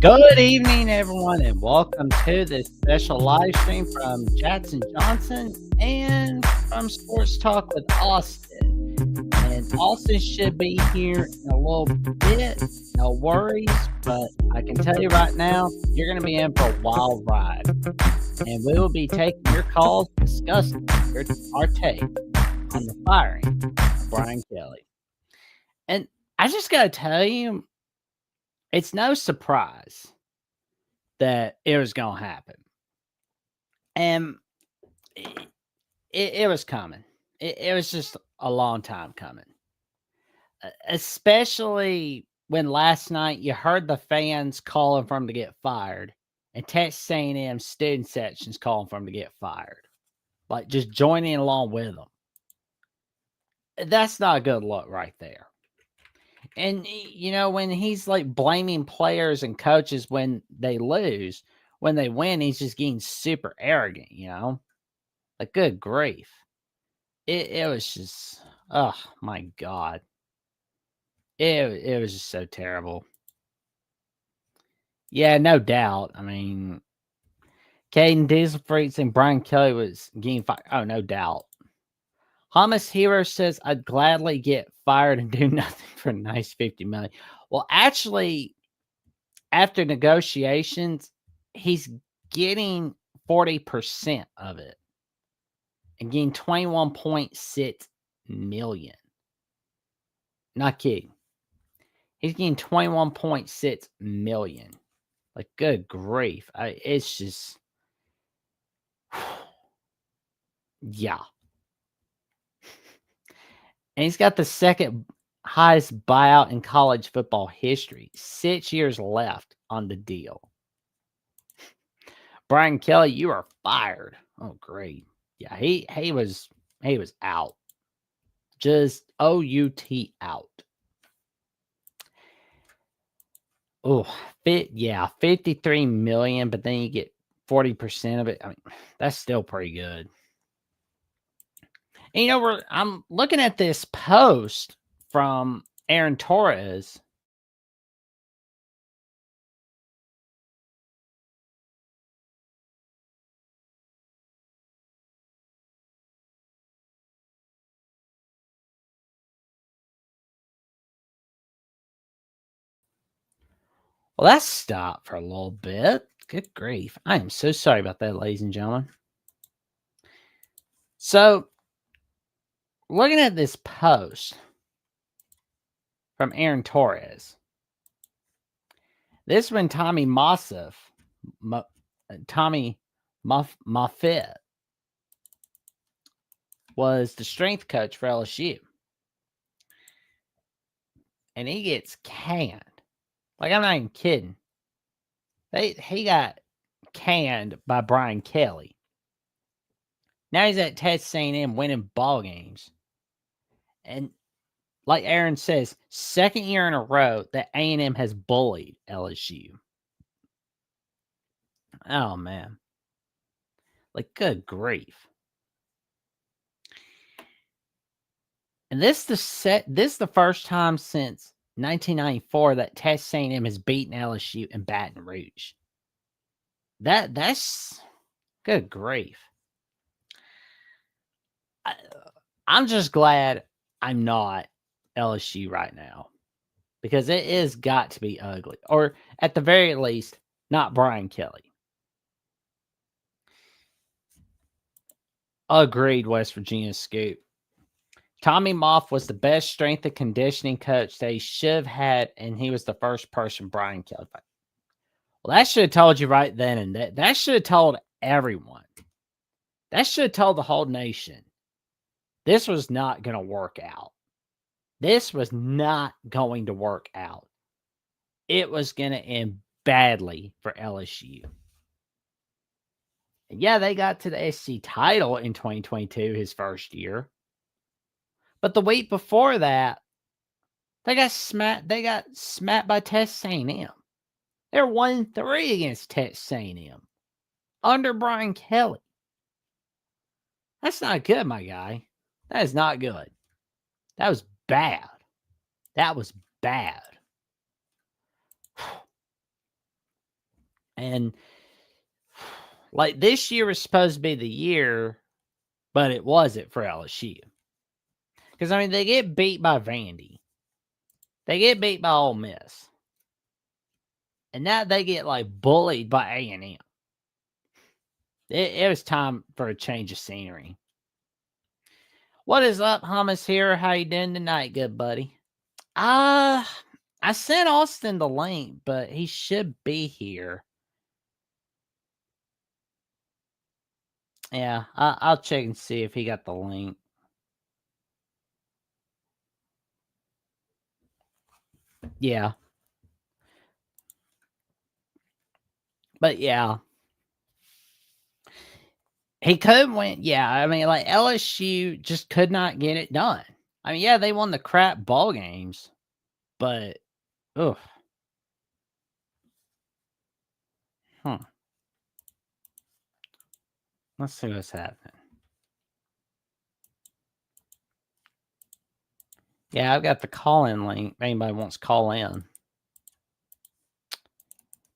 Good evening, everyone, and welcome to this special live stream from Jackson Johnson and from Sports Talk with Austin. And Austin should be here in a little bit. No worries, but I can tell you right now, you're going to be in for a wild ride. And we will be taking your calls, discussing our take on the firing of Brian Kelly. And I just got to tell you, it's no surprise that it was going to happen. And it was coming. It was just a long time coming. Especially when last night you heard the fans calling for him to get fired and Texas A&M student sections calling for him to get fired. Like just joining along with them. That's not a good look right there. And, you know, when he's like blaming players and coaches when they lose, when they win, he's just getting super arrogant, you know? Like, good grief. It was just, oh my God. It was just so terrible. Yeah, no doubt. I mean, Caden Diesel Freaks and Brian Kelly was getting fired. Oh, no doubt. Hamas Hero says, I'd gladly get fired and do nothing for a nice $50 million. Well, actually, after negotiations, he's getting 40% of it and getting 21.6 million. Not kidding. He's getting 21.6 million. Like, good grief. It's just, yeah. And he's got the second highest buyout in college football history. 6 years left on the deal. Brian Kelly, you are fired. Oh, great. Yeah, he was out. Just OUT out. Oh, 53 million, but then you get 40% of it. I mean, that's still pretty good. And, you know, I'm looking at this post from Aaron Torres. Well, let's stop for a little bit. Good grief. I am so sorry about that, ladies and gentlemen. So, looking at this post from Aaron Torres, this is when Tommy Moffitt was the strength coach for LSU. And he gets canned. Like, I'm not even kidding. He got canned by Brian Kelly. Now he's at Texas A&M winning ball games. And like Aaron says, second year in a row that A&M has bullied LSU. Oh, man. Like, good grief. And this is the first time since 1994 that Texas A&M has beaten LSU in Baton Rouge. That's good grief. I'm just glad I'm not LSU right now because it is got to be ugly, or at the very least, not Brian Kelly. Agreed, West Virginia Scoop. Tommy Moffitt was the best strength and conditioning coach that he should have had, and he was the first person Brian Kelly. Well, that should have told you right then and that should have told everyone That should have told the whole nation this was not going to work out. This was not going to work out. It was going to end badly for LSU. And yeah, they got to the SEC title in 2022, his first year. But the week before that, they got smacked. They got smacked by Texas A&M. They're 1-3 against Texas A&M under Brian Kelly. That's not good, my guy. That is not good. That was bad. That was bad. And like this year was supposed to be the year, but it wasn't for LSU. Because, I mean, they get beat by Vandy. They get beat by Ole Miss. And now they get, like, bullied by A&M. It was time for a change of scenery. What is up, Hummus here? How you doing tonight, good buddy? I sent Austin the link, but he should be here. Yeah, I'll check and see if he got the link. Yeah. But yeah. He could win. Yeah, I mean, like LSU just could not get it done. I mean, yeah, they won the crap ball games, but ugh. Let's see what's happening. Yeah, I've got the call-in link. If anybody wants to call in.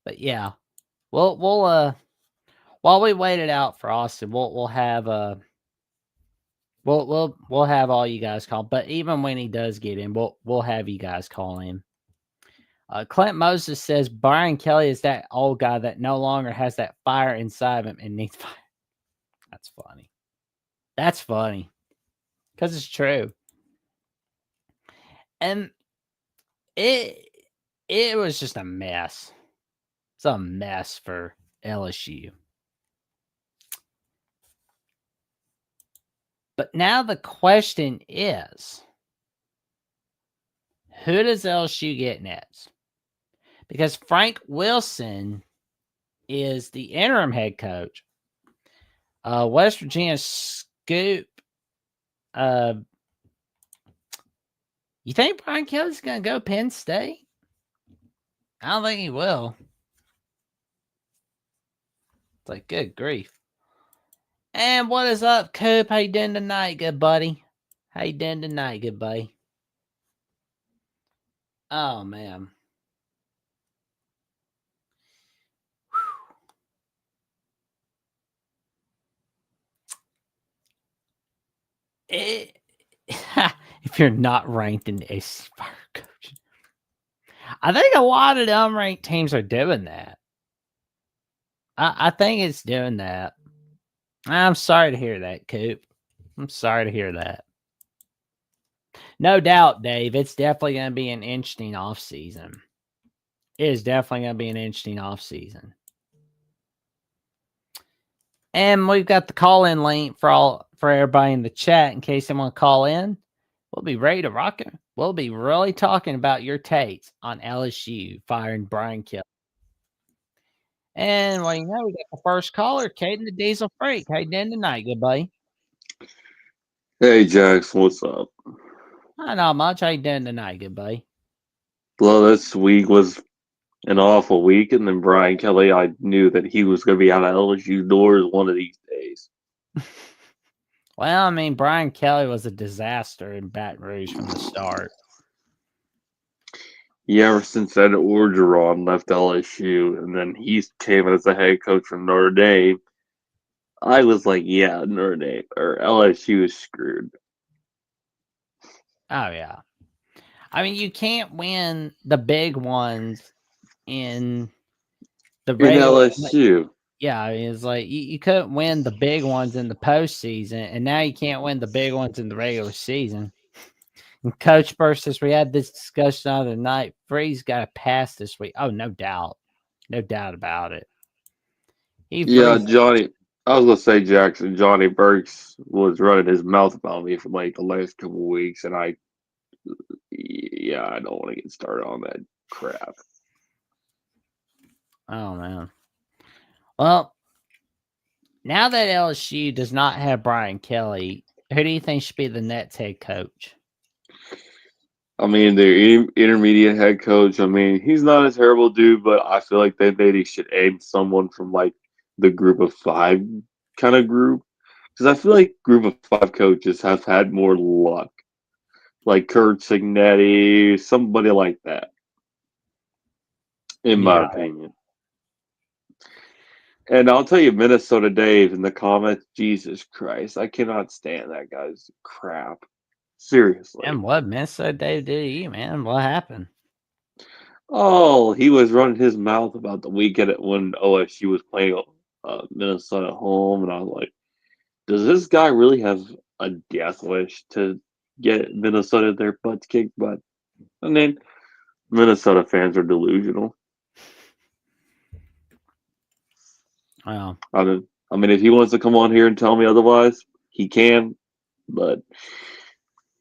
But yeah, we'll while we wait it out for Austin, we'll have we'll have all you guys call. But even when he does get in, we'll have you guys call in. Clint Moses says Brian Kelly is that old guy that no longer has that fire inside of him and needs fire. That's funny. That's funny. Because it's true. And it was just a mess. It's a mess for LSU. But now the question is, who does LSU get next? Because Frank Wilson is the interim head coach. West Virginia Scoop. You think Brian Kelly's going to go Penn State? I don't think he will. It's like, good grief. And what is up, Coop? How you doing tonight, good buddy? How you doing tonight, good buddy? Oh, man. If you're not ranked in the SEC Fire Coach, I think a lot of the unranked teams are doing that. I think it's doing that. I'm sorry to hear that, Coop. I'm sorry to hear that. No doubt, Dave. It's definitely going to be an interesting offseason. It is definitely going to be an interesting offseason. And we've got the call-in link for everybody in the chat in case they want to call in. We'll be ready to rock it. We'll be really talking about your takes on LSU firing Brian Kelly. And well, you know, we got the first caller, Caden the Diesel Freak. How you doing tonight, good buddy? Hey, Jax, what's up? Not much. How you doing tonight, good buddy? Well, this week was an awful week, and then Brian Kelly, I knew that he was going to be out of LSU doors one of these days. Well, I mean, Brian Kelly was a disaster in Baton Rouge from the start. Yeah, ever since Ed Orgeron left LSU, and then he came as the head coach from Notre Dame, I was like, yeah, Notre Dame or LSU is screwed. Oh, yeah. I mean, you can't win the big ones in the regular. LSU. Yeah, I mean, it's like you couldn't win the big ones in the postseason, and now you can't win the big ones in the regular season. And Coach versus, we had this discussion the other night. Freeze got a pass this week. Oh, no doubt. No doubt about it. Yeah, Johnny I was gonna say Jackson Johnny Burks was running his mouth about me for like the last couple weeks, and I don't want to get started on that crap. Oh man. Well, now that LSU does not have Brian Kelly, who do you think should be the Nets head coach? I mean, their intermediate head coach. I mean, he's not a terrible dude, but I feel like they maybe should aim someone from like the group of five kind of group, because I feel like group of five coaches have had more luck, like Kurt Signetti, somebody like that, in my Yeah. opinion. And I'll tell you, Minnesota Dave in the comments, Jesus Christ, I cannot stand that guy's crap. Seriously. And what Minnesota Dave did to you, man? What happened? Oh, he was running his mouth about the weekend when OSU was playing Minnesota at home, and I was like, does this guy really have a death wish to get Minnesota their butts kicked? But I mean, Minnesota fans are delusional. Well, I mean, if he wants to come on here and tell me otherwise, he can, but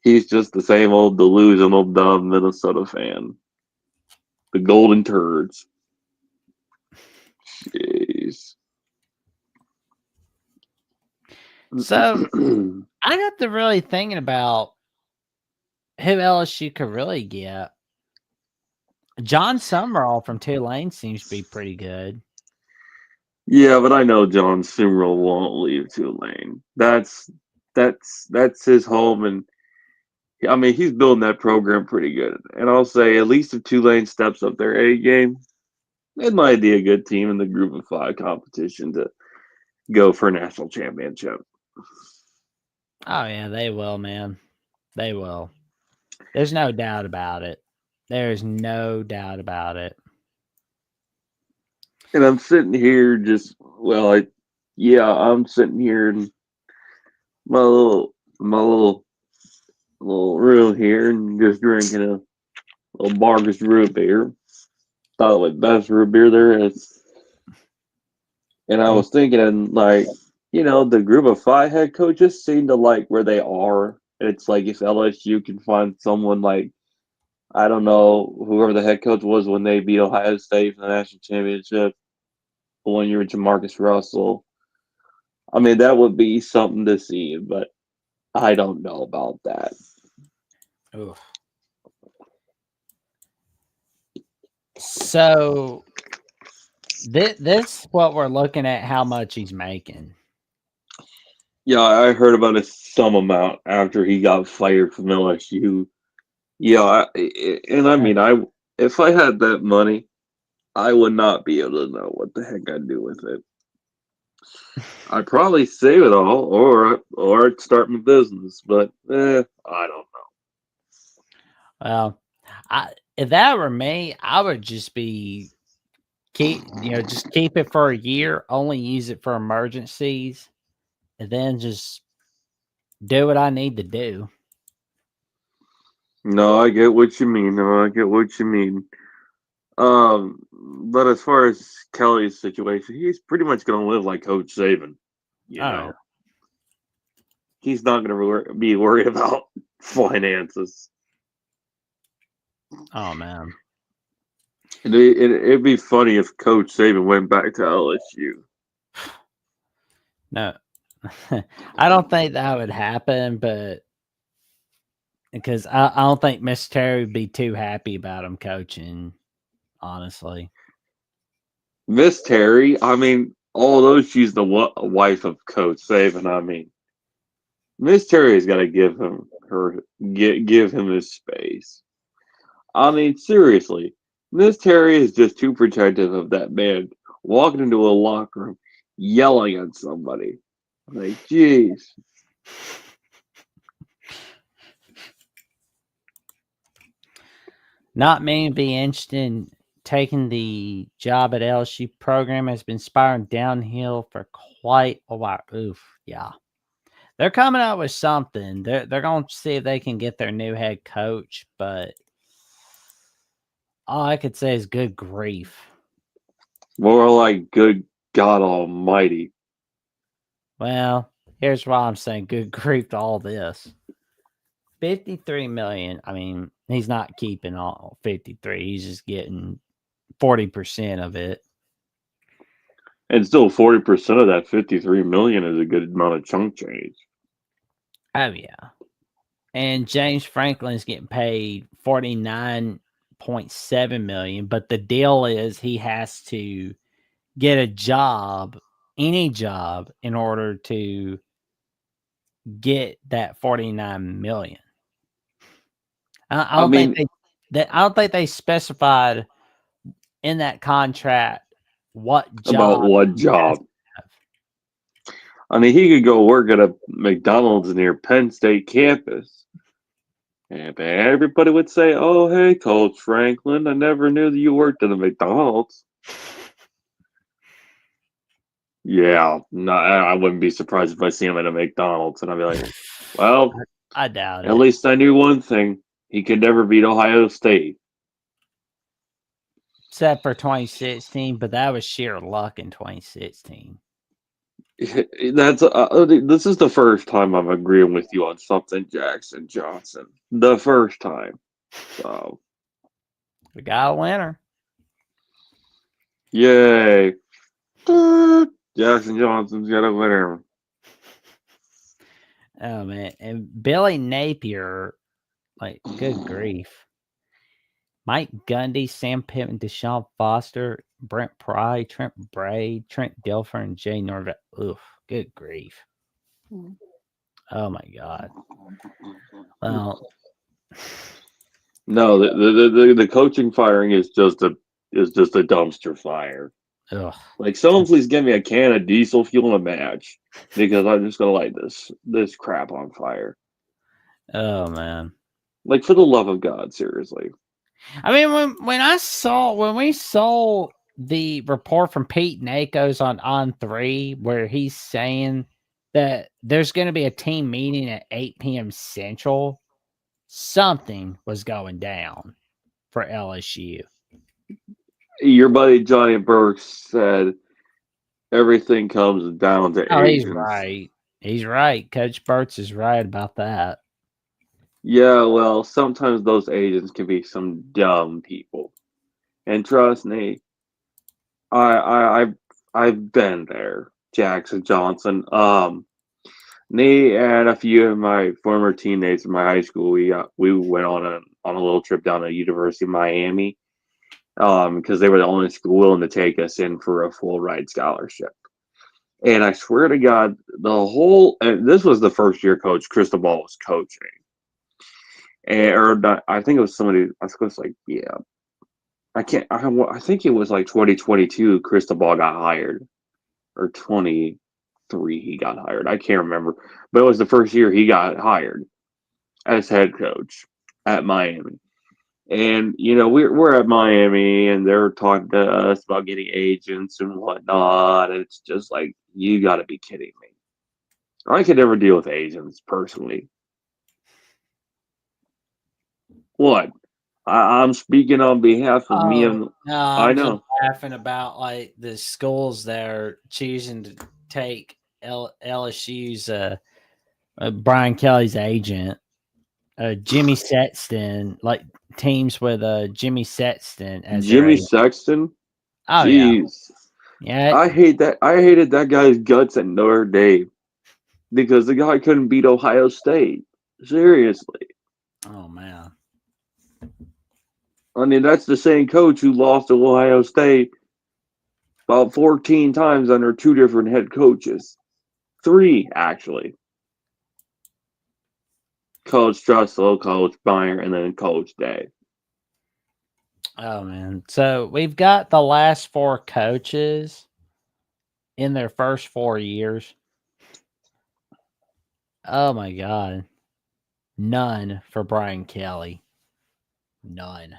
he's just the same old delusional, dumb Minnesota fan. The Golden Turds. Jeez. so I got to really thinking about who LSU could really get. John Summerall from Tulane seems to be pretty good. Yeah, but I know John Sumrall won't leave Tulane. That's his home, and I mean he's building that program pretty good. And I'll say at least if Tulane steps up their A game, it might be a good team in the Group of Five competition to go for a national championship. Oh yeah, they will, man. They will. There's no doubt about it. There's no doubt about it. And I'm sitting here I'm sitting here in my little room here and just drinking a little Marcus root beer. Thought it was the best root beer there is. And I was thinking, like, the group of five head coaches seem to like where they are. It's like if LSU can find someone like, I don't know, whoever the head coach was when they beat Ohio State for the national championship, the one year with Jamarcus Russell. I mean, that would be something to see, but I don't know about that. Oof. So this what we're looking at how much he's making. Yeah, I heard about some amount after he got fired from LSU. Yeah, I mean, if I had that money, I would not be able to know what the heck I'd do with it. I'd probably save it all, or I'd start my business. But I don't know. Well, if that were me, I would just just keep it for a year, only use it for emergencies, and then just do what I need to do. No, I get what you mean. No, I get what you mean. But as far as Kelly's situation, he's pretty much going to live like Coach Saban. You All know, right. he's not going to be worried about finances. Oh man. It'd be funny if Coach Saban went back to LSU. No. I don't think that would happen, but because I don't think Miss Terry would be too happy about him coaching, honestly. Miss Terry, I mean, although she's the wife of Coach Saban, I mean, Miss Terry's got to give him his space. I mean, seriously, Miss Terry is just too protective of that man walking into a locker room, yelling at somebody. Like, jeez. Not many would be interested in taking the job at LSU. Program has been spiraling downhill for quite a while. Oof, yeah. They're coming out with something. They're going to see if they can get their new head coach, but all I could say is good grief. More like good God Almighty. Well, here's why I'm saying good grief to all this. 53 million. I mean, he's not keeping all 53. He's just getting 40% of it. And still 40% of that 53 million is a good amount of chunk change. Oh yeah. And James Franklin's getting paid 49.7 million, but the deal is he has to get a job, any job, in order to get that 49 million. I don't think I don't think they specified in that contract what job. About what job? I mean, he could go work at a McDonald's near Penn State campus. And everybody would say, "Oh, hey, Coach Franklin, I never knew that you worked at a McDonald's." Yeah, no, I wouldn't be surprised if I see him at a McDonald's, and I'd be like, "Well, I doubt at it. least I knew one thing: he could never beat Ohio State." Except for 2016, but that was sheer luck in 2016. This is the first time I'm agreeing with you on something, Jackson Johnson. The first time. So, We got a winner. yay! Jackson Johnson's got a winner. Oh man, and Billy Napier, like, good grief. Mike Gundy, Sam Pittman, Deshaun Foster, Brent Pry, Trent Bray, Trent Dilfer, and Jay Norvell. Oof, good grief. Oh my God. Well, No, the coaching firing is just a dumpster fire. ugh. Like, someone please give me a can of diesel fuel and a match, because I'm just gonna light this crap on fire. Oh man. Like, for the love of God, seriously. I mean, when we saw the report from Pete Nakos on 3, where he's saying that there's going to be a team meeting at 8 p.m. Central, something was going down for LSU. Your buddy Johnny Burks said everything comes down to Oh, he's agents. right. He's right. Coach Burts is right about that. Yeah, well, sometimes those agents can be some dumb people, and trust me, I've been there, Jackson Johnson. Me and a few of my former teammates in my high school, we went on a little trip down to University of Miami, because they were the only school willing to take us in for a full ride scholarship. And I swear to God, and this was the first year Coach Cristobal was coaching. I think it was somebody. I was like, yeah, I can't. I think it was like 2022. Cristobal got hired, or 23 he got hired. I can't remember, but it was the first year he got hired as head coach at Miami. And we're at Miami, and they're talking to us about getting agents and whatnot. And it's just like, you got to be kidding me. I could never deal with agents personally. What? I'm speaking on behalf of me and No, I I'm know. just laughing about like the schools there choosing to take LSU's Brian Kelly's agent, Jimmy Sexton, like teams with Jimmy Sexton as their Jimmy agent. Sexton. Oh Jeez. yeah. I hate that. I hated that guy's guts at Notre Dame because the guy couldn't beat Ohio State. Seriously. Oh man. I mean, that's the same coach who lost to Ohio State about 14 times under 2 different head coaches. 3, actually. Coach Tressel, Coach Meyer, and then Coach Day. Oh man. So we've got the last 4 coaches in their first 4 years. Oh my God. None for Brian Kelly. None.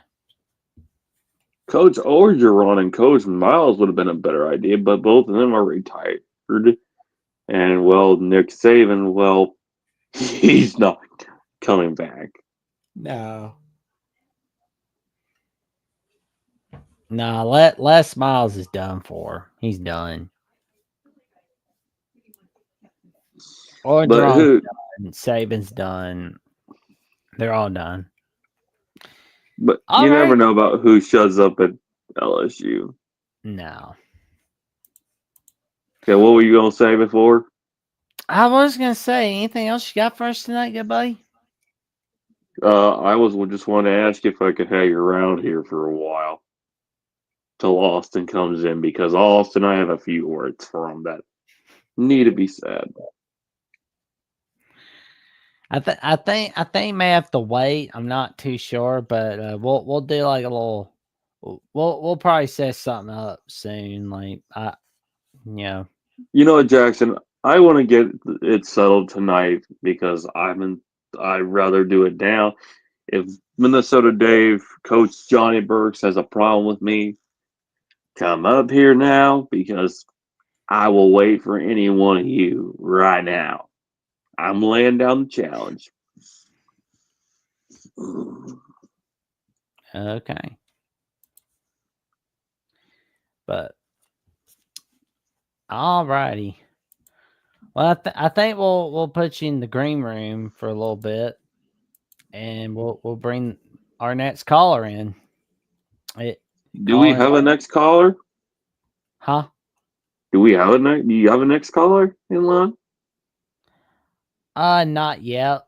Coach Orgeron and Coach Miles would have been a better idea, but both of them are retired. And, well, Nick Saban, well, he's not coming back. No. No, Les Miles is done for. He's done. Or But Jerome's who? done. Saban's done. They're all done. But All you never right. know about who shows up at LSU. No. Okay, what were you gonna say before? I was going to say, anything else you got for us tonight, good buddy? I was just wanting to ask you if I could hang around here for a while till Austin comes in, because Austin, I have a few words for him that need to be said. I think you may have to wait. I'm not too sure, but we'll do like a little. We'll probably set something up soon. Like you You know what, Jackson? I want to get it settled tonight because I'd rather do it now. If Minnesota Dave, Coach Johnny Burks has a problem with me, come up here now because I will wait for any one of you right now. I'm laying down the challenge. okay, but alrighty. Well, I think we'll put you in the green room for a little bit, and we'll bring our next caller in. It Do we calling, have a next caller? huh? Do we have a next? Do you have a next caller in line? Not yet,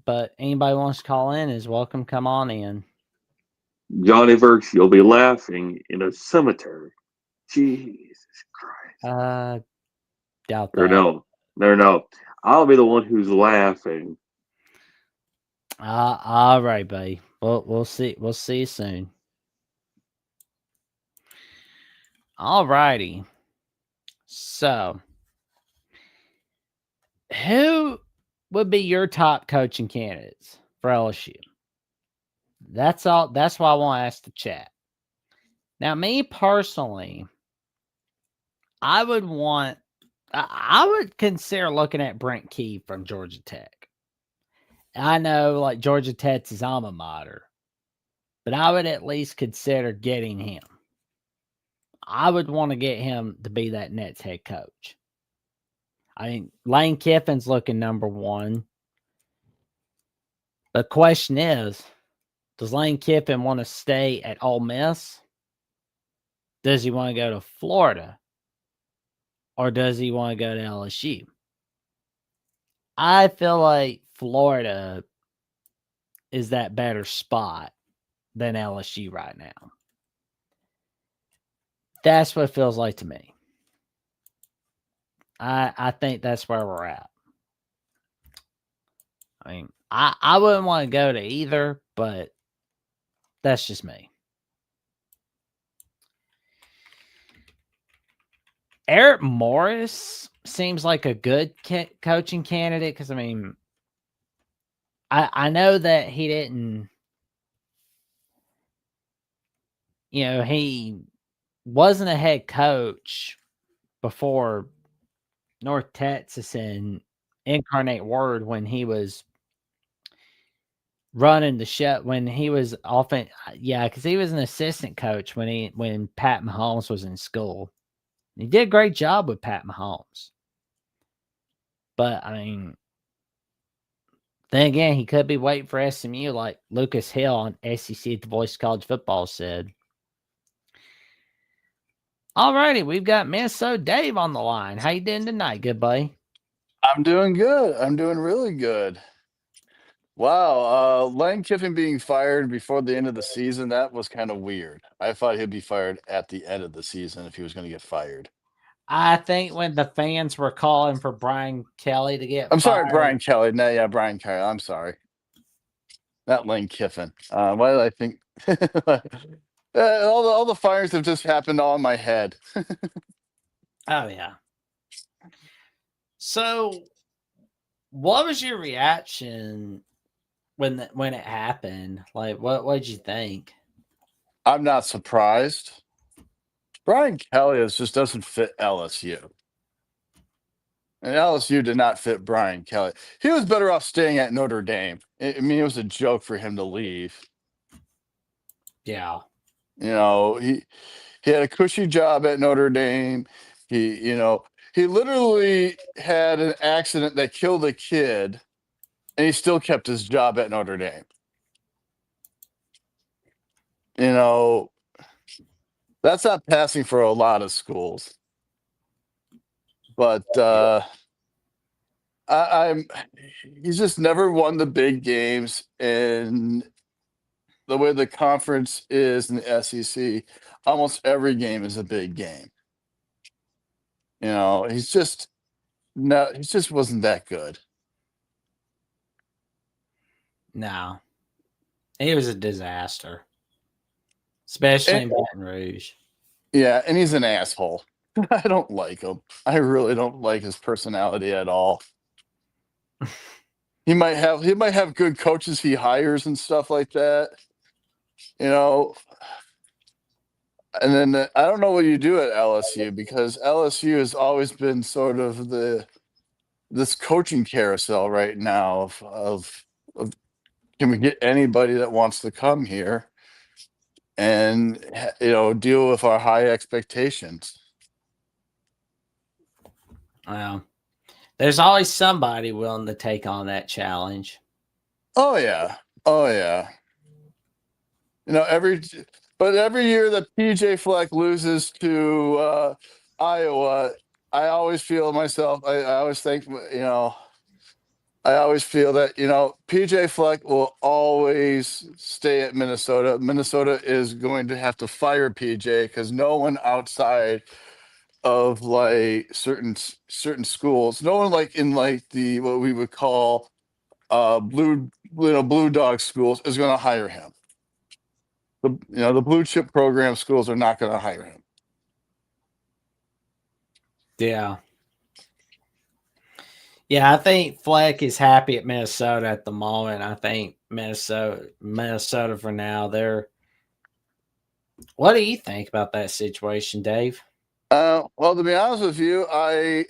but anybody wants to call in is welcome. Come on in. Johnny Burks, you'll be laughing in a cemetery. Jesus Christ. Doubt Or that. no. I'll be the one who's laughing. All right, buddy. We'll see. We'll see you soon. All righty. So, who would be your top coaching candidates for LSU? That's all. That's why I want to ask the chat. Now, me personally, I would want. I would consider looking at Brent Key from Georgia Tech. I know, like Georgia Tech's his alma mater, but I would at least consider getting him. I would want to get him to be that Nets head coach. I mean, Lane Kiffin's looking number one. The question is, does Lane Kiffin want to stay at Ole Miss? Does he want to go to Florida? Or does he want to go to LSU? I feel like Florida is that better spot than LSU right now. That's what it feels like to me. I think that's where we're at. I mean, I wouldn't want to go to either, but that's just me. Eric Morris seems like a good coaching candidate because, I mean, I know that he didn't, he wasn't a head coach before North Texas and Incarnate Word when he was running the show, when he was often, because he was an assistant coach when Pat Mahomes was in school. He did a great job with Pat Mahomes. But, I mean, then again, he could be waiting for SMU like Lucas Hill on SEC The Voice of College Football said. All righty, we've got Minnesota Dave on the line. How you doing tonight, good buddy? I'm doing good. I'm doing really good. Wow, Lane Kiffin being fired before the end of the season, that was kind of weird. I thought he'd be fired at the end of the season if he was going to get fired. I think when the fans were calling for Brian Kelly to get I'm sorry, fired. Brian Kelly. No, yeah, Brian Kelly. I'm sorry. Not Lane Kiffin. Why did I think all the fires have just happened all in my head. Oh yeah. So, what was your reaction when it happened? Like, what did you think? I'm not surprised. Brian Kelly just doesn't fit LSU. And LSU did not fit Brian Kelly. He was better off staying at Notre Dame. I mean, it was a joke for him to leave. Yeah. He had a cushy job at Notre Dame. He literally had an accident that killed a kid, and he still kept his job at Notre Dame. You know, that's not passing for a lot of schools. But he's just never won the big games, and the way the conference is in the SEC, almost every game is a big game. You know, he just wasn't that good. No, he was a disaster, especially in Baton Rouge. Yeah, and he's an asshole. I don't like him. I really don't like his personality at all. He might have good coaches he hires and stuff like that. You know, and then I don't know what you do at LSU, because LSU has always been sort of this coaching carousel right now of can we get anybody that wants to come here and deal with our high expectations. Well, there's always somebody willing to take on that challenge. Oh yeah. Every year that PJ Fleck loses to Iowa, I always feel myself. I always think, I always feel that PJ Fleck will always stay at Minnesota. Minnesota is going to have to fire PJ because no one outside of like certain schools, no one like in like the what we would call blue dog schools is going to hire him. The blue chip program schools are not going to hire him. Yeah. Yeah, I think Fleck is happy at Minnesota at the moment. I think Minnesota for now. What do you think about that situation, Dave? Well, to be honest with you, I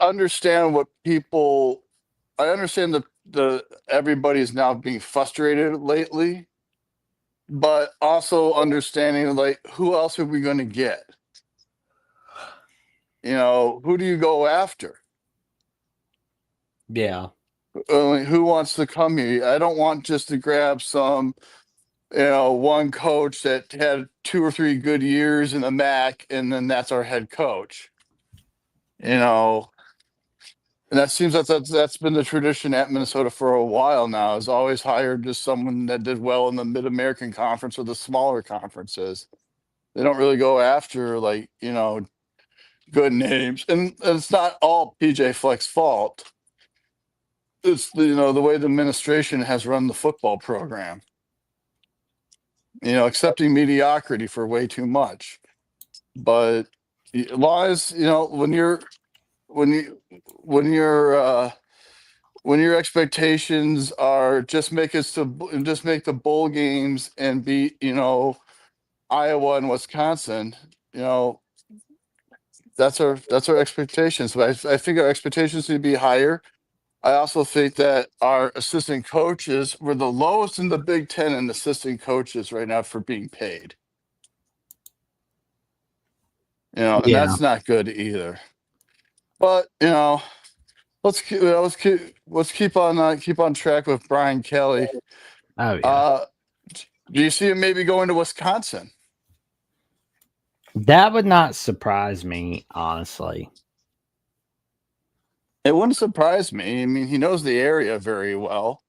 understand what people. I understand the everybody's now being frustrated lately, but also understanding like who else are we going to get? Who do you go after? Yeah. Who wants to come here? I don't want just to grab some, one coach that had 2 or 3 good years in the MAC, and then that's our head coach. And that seems that's been the tradition at Minnesota for a while now. Is always hired just someone that did well in the Mid-American Conference or the smaller conferences. They don't really go after like good names, and it's not all PJ Fleck's fault. It's the way the administration has run the football program. Accepting mediocrity for way too much. But lies, when your expectations are just make the bowl games and beat Iowa and Wisconsin, that's our expectations. But I think our expectations need to be higher. I also think that our assistant coaches were the lowest in the Big Ten in assistant coaches right now for being paid. And that's not good either. But let's keep on track with Brian Kelly. Oh yeah. Do you see him maybe going to Wisconsin? That would not surprise me, honestly. It wouldn't surprise me. I mean, he knows the area very well.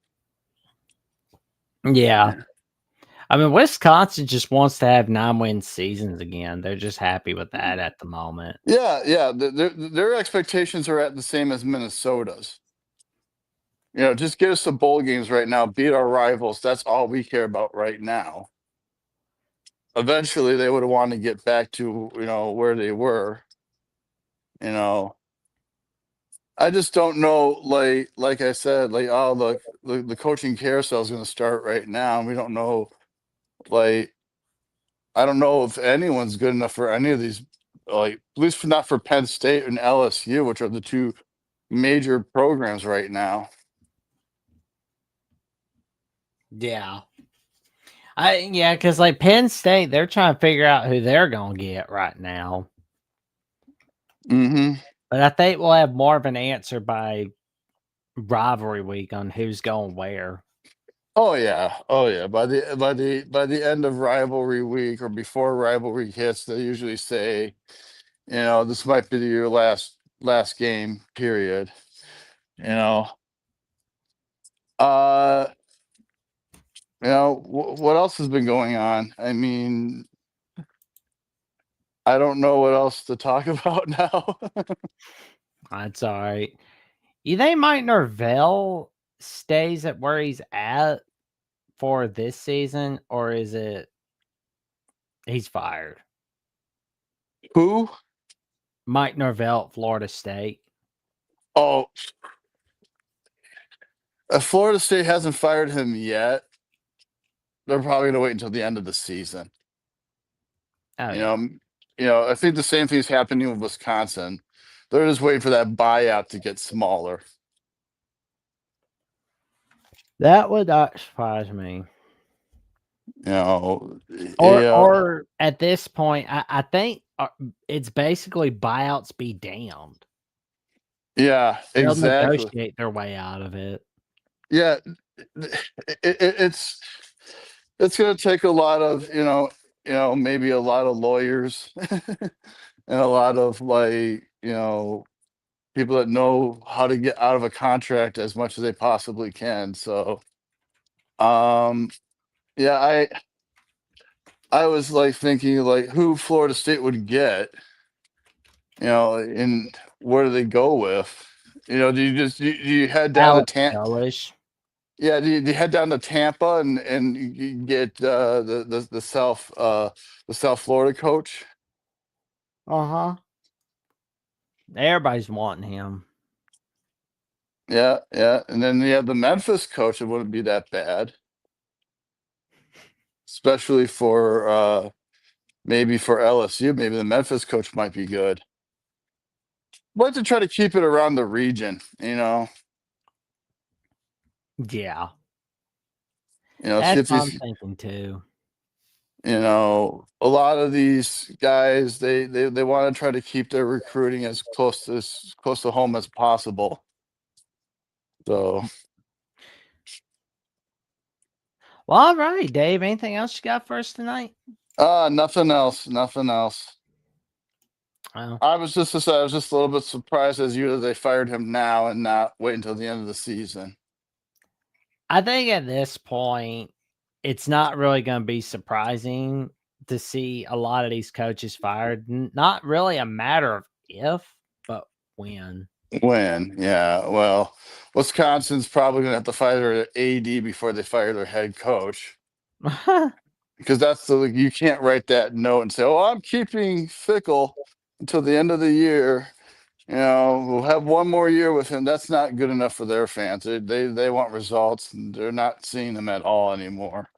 Yeah. I mean, Wisconsin just wants to have 9-win seasons again. They're just happy with that at the moment. Yeah. Their expectations are at the same as Minnesota's. Just get us some bowl games right now. Beat our rivals. That's all we care about right now. Eventually, they would have wanted to get back to where they were. I just don't know. Like I said, the coaching carousel is going to start right now, and we don't know. I don't know if anyone's good enough for any of these. At least not for Penn State and LSU, which are the 2 major programs right now. Yeah. Because like Penn State, they're trying to figure out who they're going to get right now. Mm-hmm. But I think we'll have more of an answer by rivalry week on who's going where. Oh yeah. By the end of rivalry week or before rivalry hits, they usually say, this might be your last game, period. Uh what else has been going on? I mean, I don't know what else to talk about now. That's all right. You think Mike Norvell stays at where he's at for this season, or is it he's fired? Who? Mike Norvell at Florida State. Oh, Florida State hasn't fired him yet. They're probably going to wait until the end of the season. Oh, You yeah. know, I think the same thing's happening with Wisconsin. They're just waiting for that buyout to get smaller. That would not surprise me. Or at this point, I think it's basically buyouts be damned. Yeah, They'll exactly. negotiate their way out of it. Yeah, it's going to take a lot of maybe a lot of lawyers and a lot of people that know how to get out of a contract as much as they possibly can. So, yeah, I was thinking who Florida State would get, and where do they go with? Do you head down to Tampa? Yeah, do you head down to Tampa and you get the South Florida coach? Everybody's wanting him. Yeah, and then you have the Memphis coach. It wouldn't be that bad, especially for maybe for LSU. Maybe the Memphis coach might be good. I'd like to try to keep it around the region. Yeah. That's what I'm thinking too. A lot of these guys they want to try to keep their recruiting as close to home as possible. So, well, all right, Dave. Anything else you got for us tonight? Nothing else. Well, I was just a little bit surprised as you that they fired him now and not wait until the end of the season. I think at this point, it's not really going to be surprising to see a lot of these coaches fired. Not really a matter of if, but when. When, yeah. Well, Wisconsin's probably going to have to fire their AD before they fire their head coach. Because you can't write that note and say, "Oh, I'm keeping Fickell until the end of the year. We'll have one more year with him." That's not good enough for their fans. They want results, and they're not seeing them at all anymore.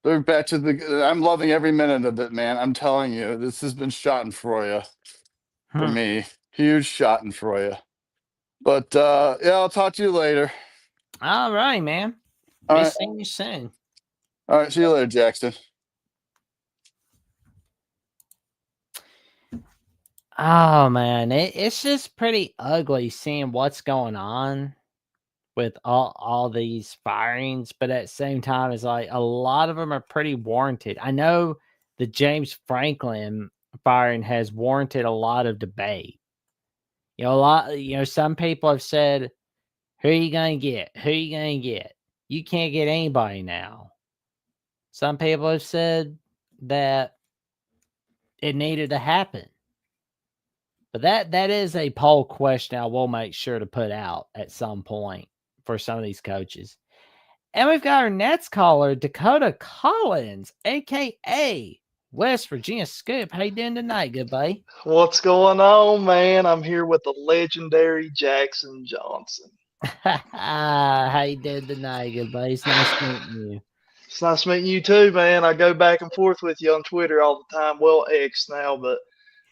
They're back to I'm loving every minute of it, man. I'm telling you, this has been Schadenfreude for me. Huge Schadenfreude. But yeah, I'll talk to you later. All right, man. All Be right. seeing you soon. All right, see you later, Jackson. Oh man, it's just pretty ugly seeing what's going on with all these firings, but at the same time, it's like a lot of them are pretty warranted. I know the James Franklin firing has warranted a lot of debate. Some people have said, "Who are you gonna get? Who are you gonna get? You can't get anybody now." Some people have said that it needed to happen. But that is a poll question I will make sure to put out at some point for some of these coaches. And we've got our Nets caller, Dakota Collins, a.k.a. West Virginia Scoop. How you doing tonight, good buddy? What's going on, man? I'm here with the legendary Jackson Johnson. How you doing tonight, good buddy? It's nice meeting you. It's nice meeting you too, man. I go back and forth with you on Twitter all the time. Well, X now, but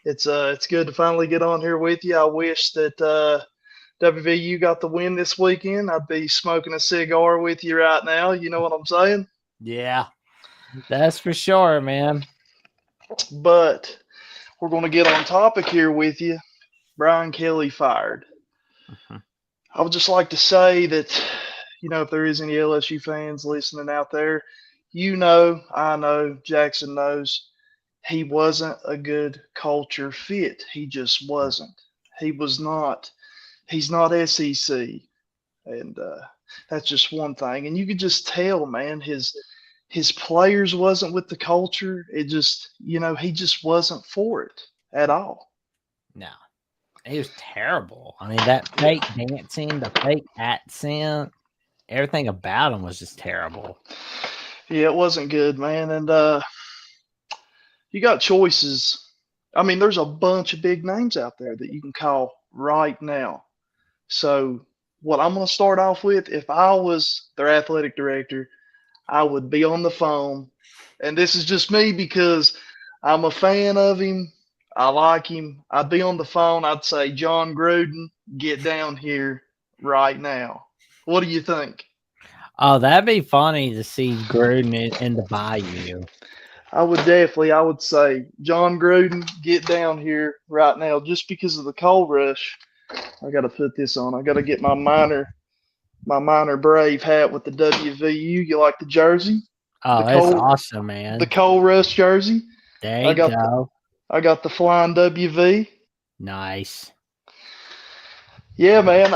it's good to finally get on here with you. I wish that WVU got the win this weekend. I'd be smoking a cigar with you right now. You know what I'm saying? Yeah, that's for sure, man. But we're going to get on topic here with you. Brian Kelly fired. Mhm. I would just like to say that, if there is any LSU fans listening out there, I know, Jackson knows, he wasn't a good culture fit. He just wasn't. He was not. He's not SEC, and that's just one thing. And you could just tell, man, his players wasn't with the culture. It just, he just wasn't for it at all. No, he was terrible. I mean, that fake dancing, the fake accent, everything about him was just terrible. Yeah, it wasn't good, man. And you got choices. I mean, there's a bunch of big names out there that you can call right now. So what I'm going to start off with, if I was their athletic director, I would be on the phone. And this is just me because I'm a fan of him. I like him. I'd be on the phone. I'd say, John Gruden, get down here right now. What do you think? Oh, that'd be funny to see Gruden in the Bayou. I would say, John Gruden, get down here right now. Just because of the coal rush, I got to put this on. I got to get my minor Brave hat with the WVU. You like the jersey? Oh, The that's coal- awesome, man. The coal rush jersey. There I you got go. I got the flying WV. Nice. Yeah, man.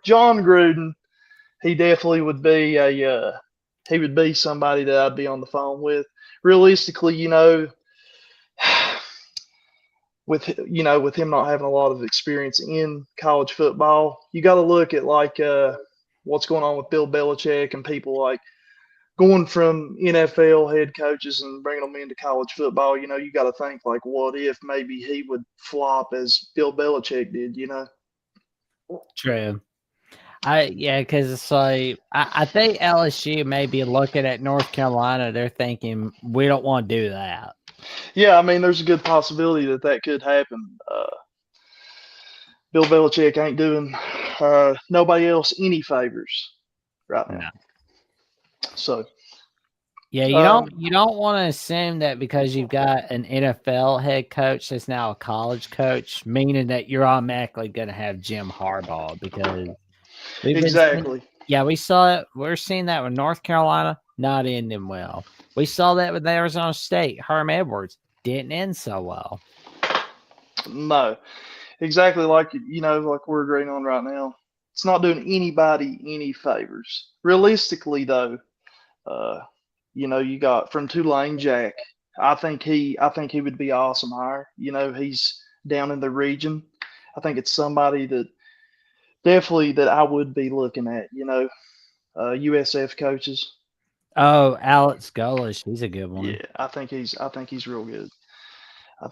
John Gruden, he definitely would be he would be somebody that I'd be on the phone with. Realistically, with him not having a lot of experience in college football, you got to look at what's going on with Bill Belichick and people like going from NFL head coaches and bringing them into college football. You got to think like, what if maybe he would flop as Bill Belichick did? True. Because it's like I think LSU may be looking at North Carolina. They're thinking we don't want to do that. Yeah, I mean, there's a good possibility that could happen. Bill Belichick ain't doing nobody else any favors right now. No. So Yeah, you don't want to assume that because you've got an NFL head coach that's now a college coach, meaning that you're automatically going to have Jim Harbaugh because exactly. we saw it. We're seeing that with North Carolina not ending well. We saw that with Arizona State. Herm Edwards didn't end so well. No, exactly like we're agreeing on right now. It's not doing anybody any favors. Realistically, though, you got from Tulane Jack. I think he would be an awesome hire. He's down in the region. I think it's somebody that definitely that I would be looking at. USF coaches. Oh, Alex Golesh, he's a good one. Yeah, I think he's real good. I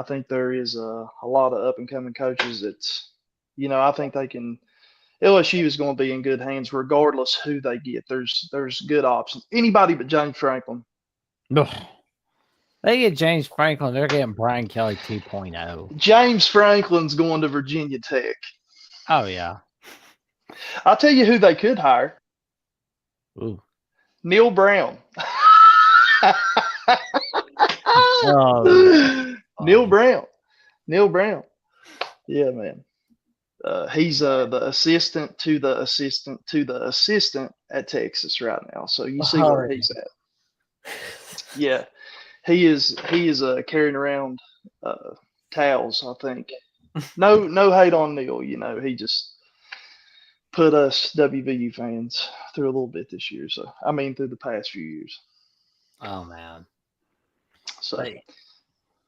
think there is a lot of up and coming coaches that's, I think they can. LSU is going to be in good hands regardless who they get. There's good options. Anybody but James Franklin. Ugh. They get James Franklin, they're getting Brian Kelly 2.0. James Franklin's going to Virginia Tech. Oh yeah. I'll tell you who they could hire. Ooh. Neil Brown. Oh. Neil Brown. Yeah, man. He's the assistant to the assistant to the assistant at Texas right now. So you see where he's at. Yeah, he is carrying around towels. I think. No hate on Neil. He just put us WVU fans through a little bit this year. So through the past few years. Oh man. So. But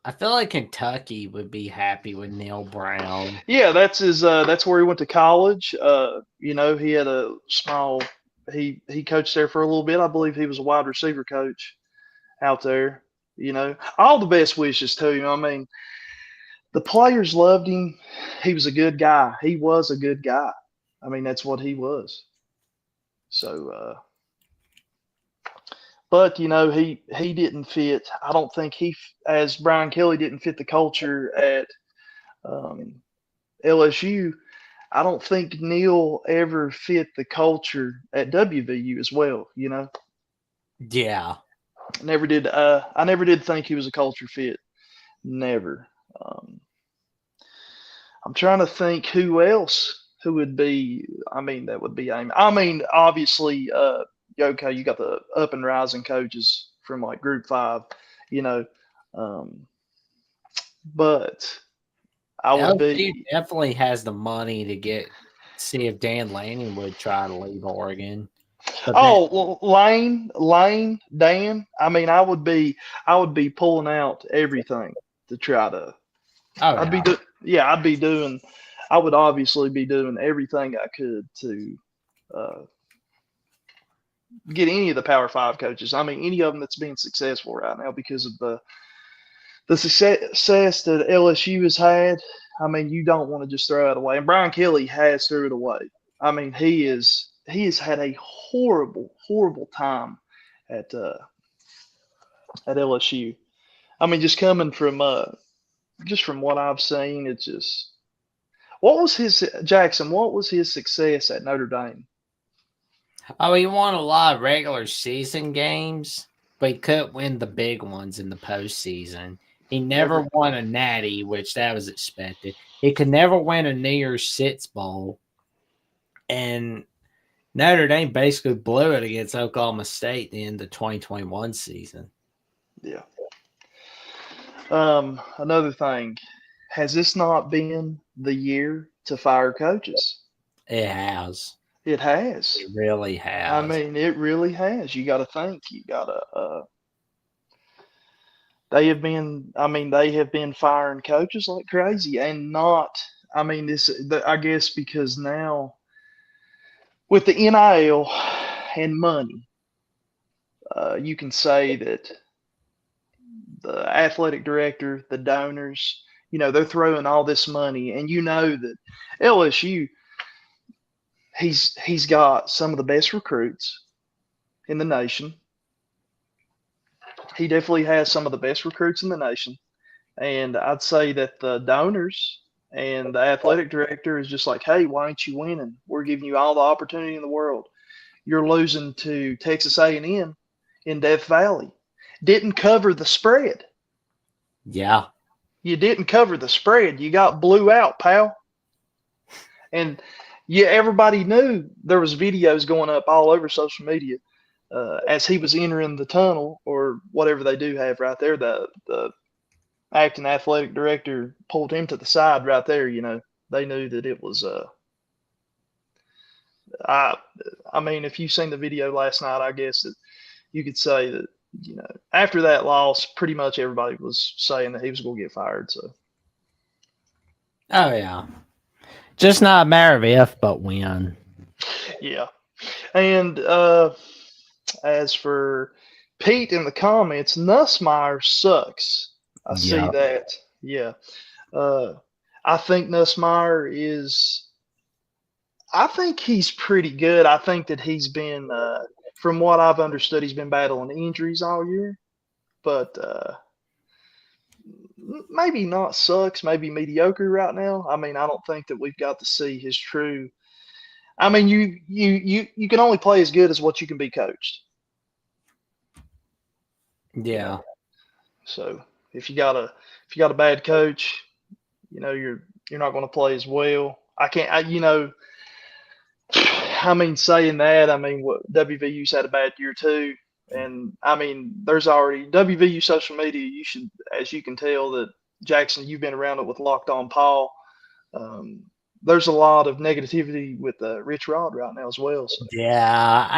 I feel like Kentucky would be happy with Neil Brown. Yeah, that's his. That's where he went to college. He had a small. He coached there for a little bit. I believe he was a wide receiver coach out there. All the best wishes to him. The players loved him. He was a good guy. He was a good guy. That's what he was. So, but he didn't fit. I don't think as Brian Kelly didn't fit the culture at LSU. I don't think Neil ever fit the culture at WVU as well. Yeah. Never did. I never did think he was a culture fit. Never. I'm trying to think who else who would be. I mean, that would be Amy. I mean, obviously, okay, you got the up and rising coaches from like Group 5, you know, um, but I would LSU be. definitely has the money to see if Dan Lanning would try to leave Oregon. But Oh, well, Lane, Dan. I mean, I would be pulling out everything to try to. I'd be I'd be doing. I would obviously be doing everything I could to uh, get any of the Power 5 coaches. I mean, any of them that's being successful right now because of the success that LSU has had. I mean, you don't want to just throw it away. And Brian Kelly has threw it away. I mean, he has had a horrible, horrible time at LSU. I mean, just coming from what I've seen, it's just what was his success at Notre Dame? Oh, he won a lot of regular season games, but he couldn't win the big ones in the postseason. He never won a natty, which that was expected. He could never win a New Year's Six Bowl. And Notre Dame basically blew it against Oklahoma State in the 2021 season. Yeah. Another thing, has this not been the year to fire coaches? It has. It has. It really has. I mean, it really has. You got to think. You got to. They have been firing coaches like crazy, and not. I mean, I guess because now with the NIL and money, you can say that the athletic director, the donors, they're throwing all this money, and that LSU, he's got some of the best recruits in the nation. He definitely has some of the best recruits in the nation. And I'd say that the donors and the athletic director is just like, hey, why aren't you winning? We're giving you all the opportunity in the world. You're losing to Texas A&M in Death Valley. Didn't cover the spread. Yeah. You didn't cover the spread. You got blew out, pal. And everybody knew there was videos going up all over social media as he was entering the tunnel or whatever they do have right there. The acting athletic director pulled him to the side right there. They knew that it was. I mean, if you've seen the video last night, I guess that you could say that after that loss, pretty much everybody was saying that he was going to get fired. So. Oh yeah, just not a matter of if, but when. Yeah, and as for Pete in the comments, Nussmeier sucks. I see that. Yeah. I think Nussmeier is. I think he's pretty good. I think that he's been, from what I've understood, he's been battling injuries all year. But maybe not sucks, maybe mediocre right now. I mean, I don't think that we've got to see his true. I mean, you can only play as good as what you can be coached. Yeah. So if you got a bad coach, you're not going to play as well. Saying that, WVU's had a bad year too. And there's already WVU social media. As you can tell that Jackson, you've been around it with Locked On Paul. There's a lot of negativity with Rich Rod right now as well. So. Yeah,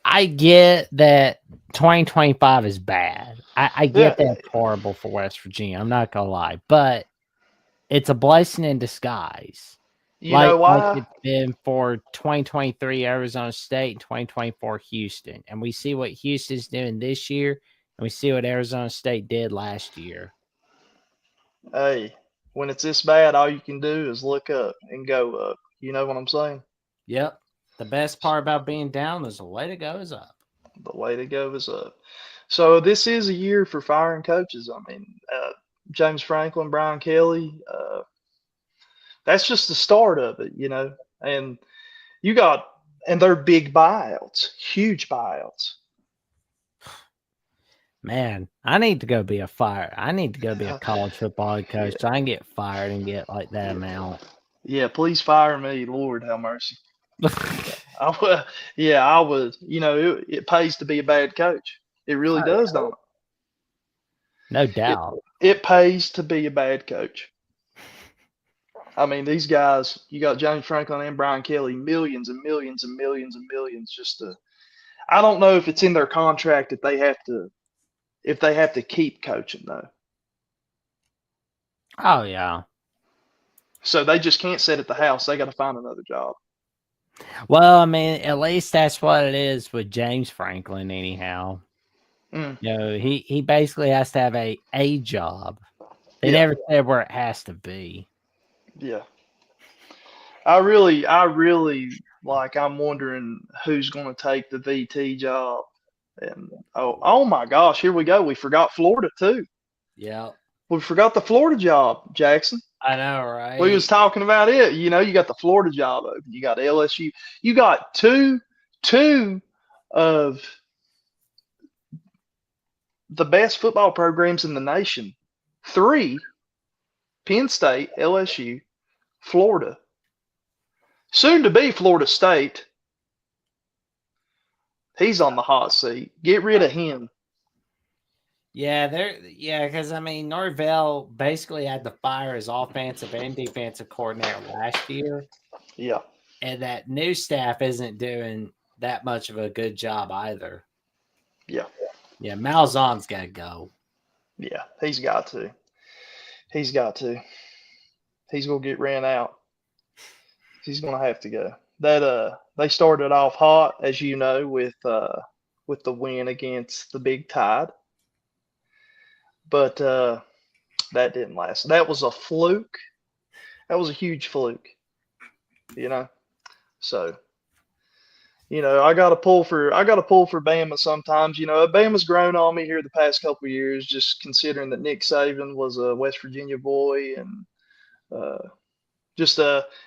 I get that 2025 is bad. I get that it's horrible for West Virginia. I'm not gonna lie, but it's a blessing in disguise. You know why? Like it's been for 2023 Arizona State and 2024 Houston, and we see what Houston's doing this year, and we see what Arizona State did last year. Hey, when it's this bad, all you can do is look up and go up. You know what I'm saying? Yep. The best part about being down is the way to go is up. The way to go is up. So this is a year for firing coaches. James Franklin, Brian Kelly, that's just the start of it, and and they're big buyouts, huge buyouts. Man, I need to go be a college football coach so I can get fired and get like that amount. Yeah, please fire me, Lord have mercy. I would. You know, it pays to be a bad coach. It really does, don't it? No doubt. It pays to be a bad coach. I mean, these guys, you got James Franklin and Brian Kelly, millions and millions and millions and millions just to. I don't know if it's in their contract that if they have to keep coaching though. Oh yeah. So they just can't sit at the house. They got to find another job. Well, I mean, at least that's what it is with James Franklin, anyhow. Mm. You know, he basically has to have a job. They Yeah. never said where it has to be. Yeah. I really I'm wondering who's going to take the VT job. And oh my gosh, here we go. We forgot Florida too. Yeah, We forgot the Florida job, Jackson. I know, right? We was talking about it. You know, you got the Florida job open. You got LSU. You got two of the best football programs in the nation. 3, Penn State, LSU, Florida. Soon to be Florida State. He's on the hot seat. Get rid of him. Yeah, because I mean, Norvell basically had to fire his offensive and defensive coordinator last year, Yeah. and that new staff isn't doing that much of a good job either. Yeah. Yeah, Malzahn's got to go. Yeah, he's got to. He's got to. He's gonna get ran out. He's gonna have to go. That they started off hot, as you know, with the win against the Big Tide, but that didn't last. That was a fluke. That was a huge fluke. You know, so you know I got to pull for Bama sometimes. You know, Bama's grown on me here the past couple of years, just considering that Nick Saban was a West Virginia boy and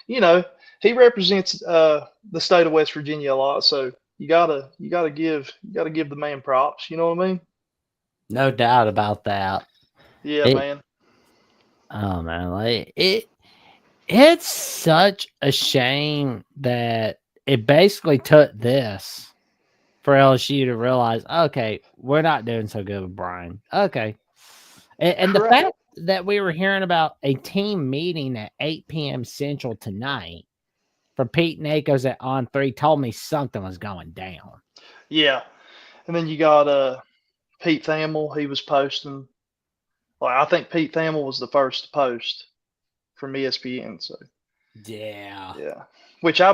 you know, he represents the state of West Virginia a lot. So you gotta give the man props. You know what I mean? No doubt about that. Yeah, man. Oh man, like it's such a shame that it basically took this for LSU to realize, okay, we're not doing so good with Brian. Okay. And the fact that we were hearing about a team meeting at 8 p.m. Central tonight from Pete Nakos at On3 told me something was going down. Yeah. And then you got Pete Thamel. He was posting. Like, I think Pete Thamel was the first to post from ESPN. So yeah. Which I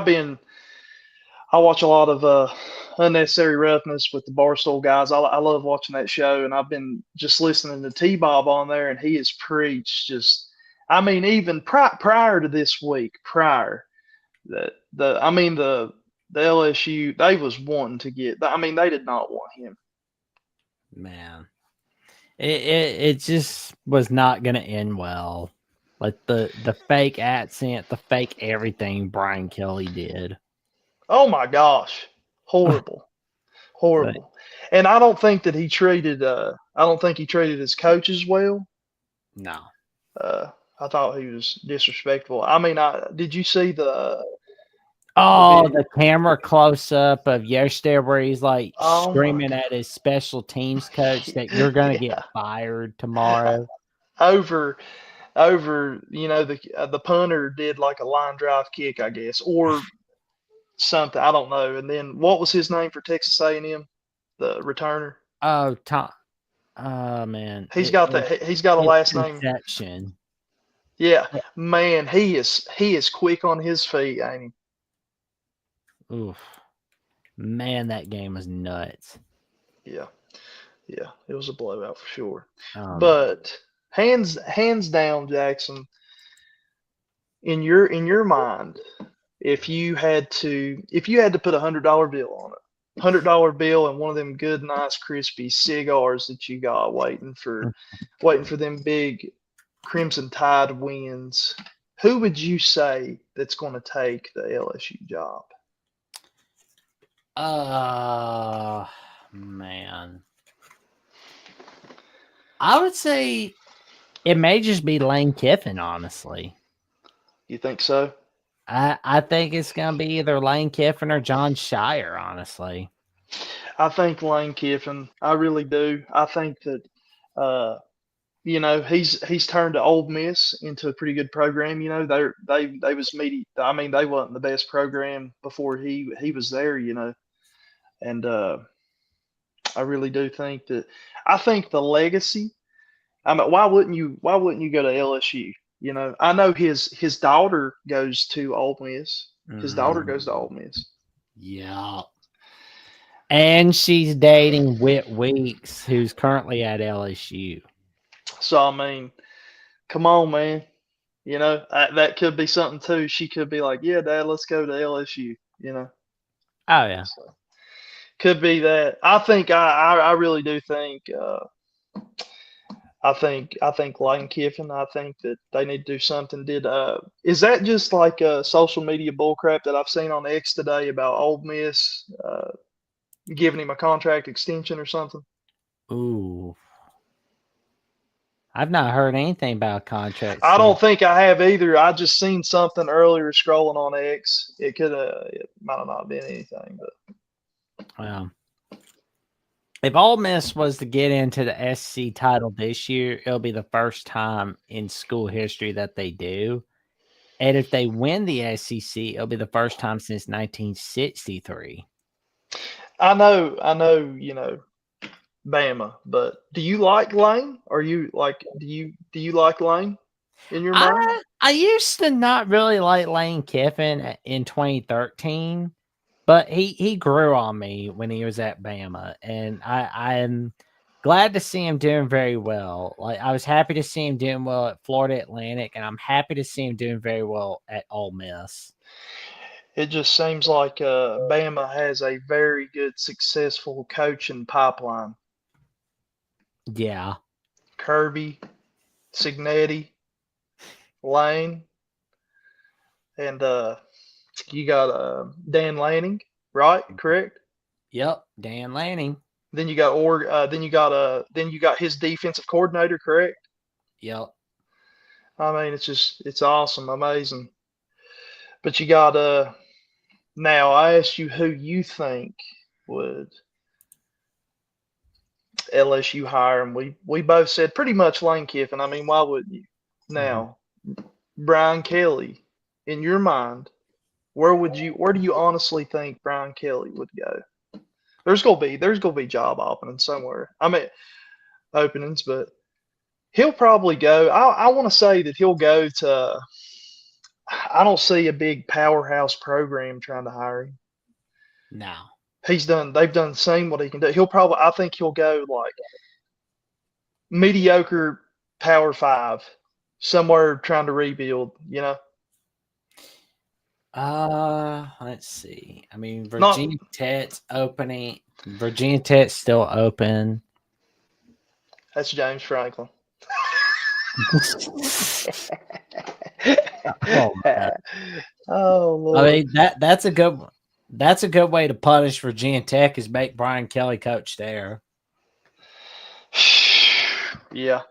watch a lot of Unnecessary Roughness with the Barstool guys. I love watching that show, and I've been just listening to T-Bob on there, and he has preached just. I mean, even prior to this week, the LSU, they was wanting to get. I mean, they did not want him. Man, it just was not going to end well. Like the fake accent, the fake everything Brian Kelly did. Oh my gosh, horrible, horrible. Right. And I don't think that he treated. I don't think he treated his coaches well. No. I thought he was disrespectful. I mean, did you see the camera close up of yesterday where he's like screaming at his special teams coach that you're going to get fired tomorrow over you know the punter did like a line drive kick, I guess, or something, I don't know. And then what was his name for Texas A&M, the returner? Oh, Tom. Oh man, he's got a last name. Yeah, man, he is quick on his feet, ain't he? Oof, man, that game was nuts. Yeah, it was a blowout for sure. But hands down, Jackson, in your mind, if you had to put $100 bill on it, $100 bill and one of them good, nice, crispy cigars that you got waiting for them big Crimson Tide wins, who would you say that's going to take the LSU job? Man. I would say it may just be Lane Kiffin, honestly. You think so? I think it's going to be either Lane Kiffin or John Shire, honestly. I think Lane Kiffin. I really do. I think that he's turned to Ole Miss into a pretty good program. They was I mean, they wasn't the best program before he was there. And I really do think that. I think the legacy. I mean, why wouldn't you go to LSU? I know his daughter goes to Ole Miss. His daughter goes to Ole Miss. Yeah. And she's dating Whit Weeks, who's currently at LSU. So I mean, come on, man. That could be something too. She could be like, "Yeah, Dad, let's go to LSU." Oh yeah. So, could be that. I think I really do think. I think Lane Kiffin. I think that they need to do something. Is that just like social media bullcrap that I've seen on X today about Ole Miss giving him a contract extension or something? Ooh. I've not heard anything about contracts. I don't think I have either. I just seen something earlier scrolling on X. It might have not been anything, but well, if Ole Miss was to get into the SEC title this year, it'll be the first time in school history that they do. And if they win the SEC, it'll be the first time since 1963. I know, Bama, but do you like Lane? Or do you like Lane in your mind? I used to not really like Lane Kiffin in 2013, but he grew on me when he was at Bama, and I'm glad to see him doing very well. Like I was happy to see him doing well at Florida Atlantic, and I'm happy to see him doing very well at Ole Miss. It just seems like Bama has a very good, successful coaching pipeline. Yeah. Kirby, Cignetti, Lane, and you got Dan Lanning, right? Correct. Yep, Dan Lanning. Then you got then you got his defensive coordinator, correct? Yep. I mean, it's awesome, amazing. But you got now I asked you who you think would LSU hire, and we both said pretty much Lane Kiffin. I mean, why wouldn't you? Now, Brian Kelly, in your mind, where do you honestly think Brian Kelly would go? There's gonna be job openings somewhere. I mean, openings, but he'll probably go. I want to say that he'll go to. I don't see a big powerhouse program trying to hire him. No. They've done seen what he can do. I think he'll go like mediocre Power 5, somewhere trying to rebuild, Let's see. I mean, Virginia Tech's opening. Virginia Tech's still open. That's James Franklin. Oh, man. Oh Lord. I mean that's a good one. That's a good way to punish Virginia Tech is make Brian Kelly coach there. Yeah.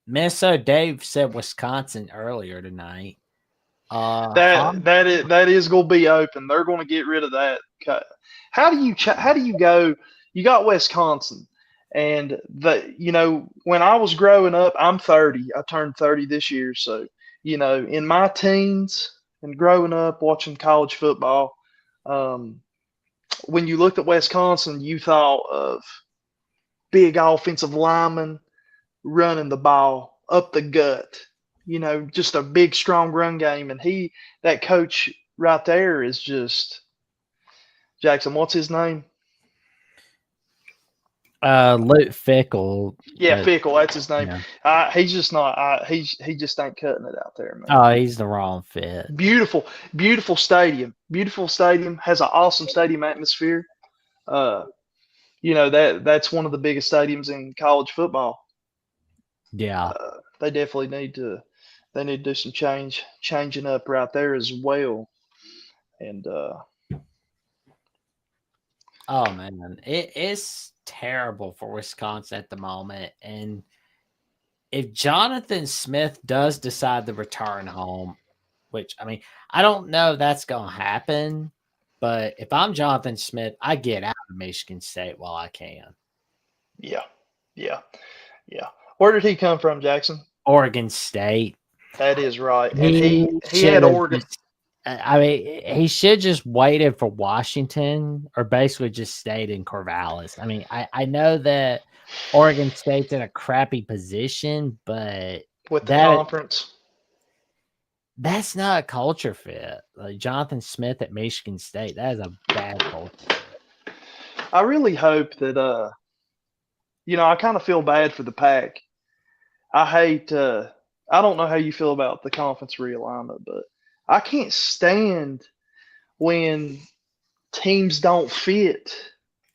Minnesota Dave said Wisconsin earlier tonight. That is going to be open. They're going to get rid of that. How do you go? You got Wisconsin, and when I was growing up, I'm 30. I turned 30 this year, so in my teens and growing up watching college football, when you looked at Wisconsin, you thought of big offensive linemen running the ball up the gut, just a big, strong run game. And that coach right there is just Jackson. What's his name? Luke Fickell. Yeah, Fickell. That's his name. Yeah. He's just not. He just ain't cutting it out there, man. Oh, he's the wrong fit. Beautiful, beautiful stadium. Beautiful stadium. Has an awesome stadium atmosphere. That's one of the biggest stadiums in college football. Yeah. They definitely need to do some changing up right there as well. And oh man, it's terrible for Wisconsin at the moment. And if Jonathan Smith does decide to return home, which, I mean, I don't know if that's going to happen, but if I'm Jonathan Smith, I get out of Michigan State while I can. Yeah. Where did he come from, Jackson? Oregon State. That is right. And he had should've Oregon. I mean, he should just waited for Washington or basically just stayed in Corvallis. I mean, I know that Oregon State's in a crappy position, but With the conference. That's not a culture fit. Like Jonathan Smith at Michigan State, that is a bad culture fit. I really hope that I kind of feel bad for the Pac. I don't know how you feel about the conference realignment, but I can't stand when teams don't fit.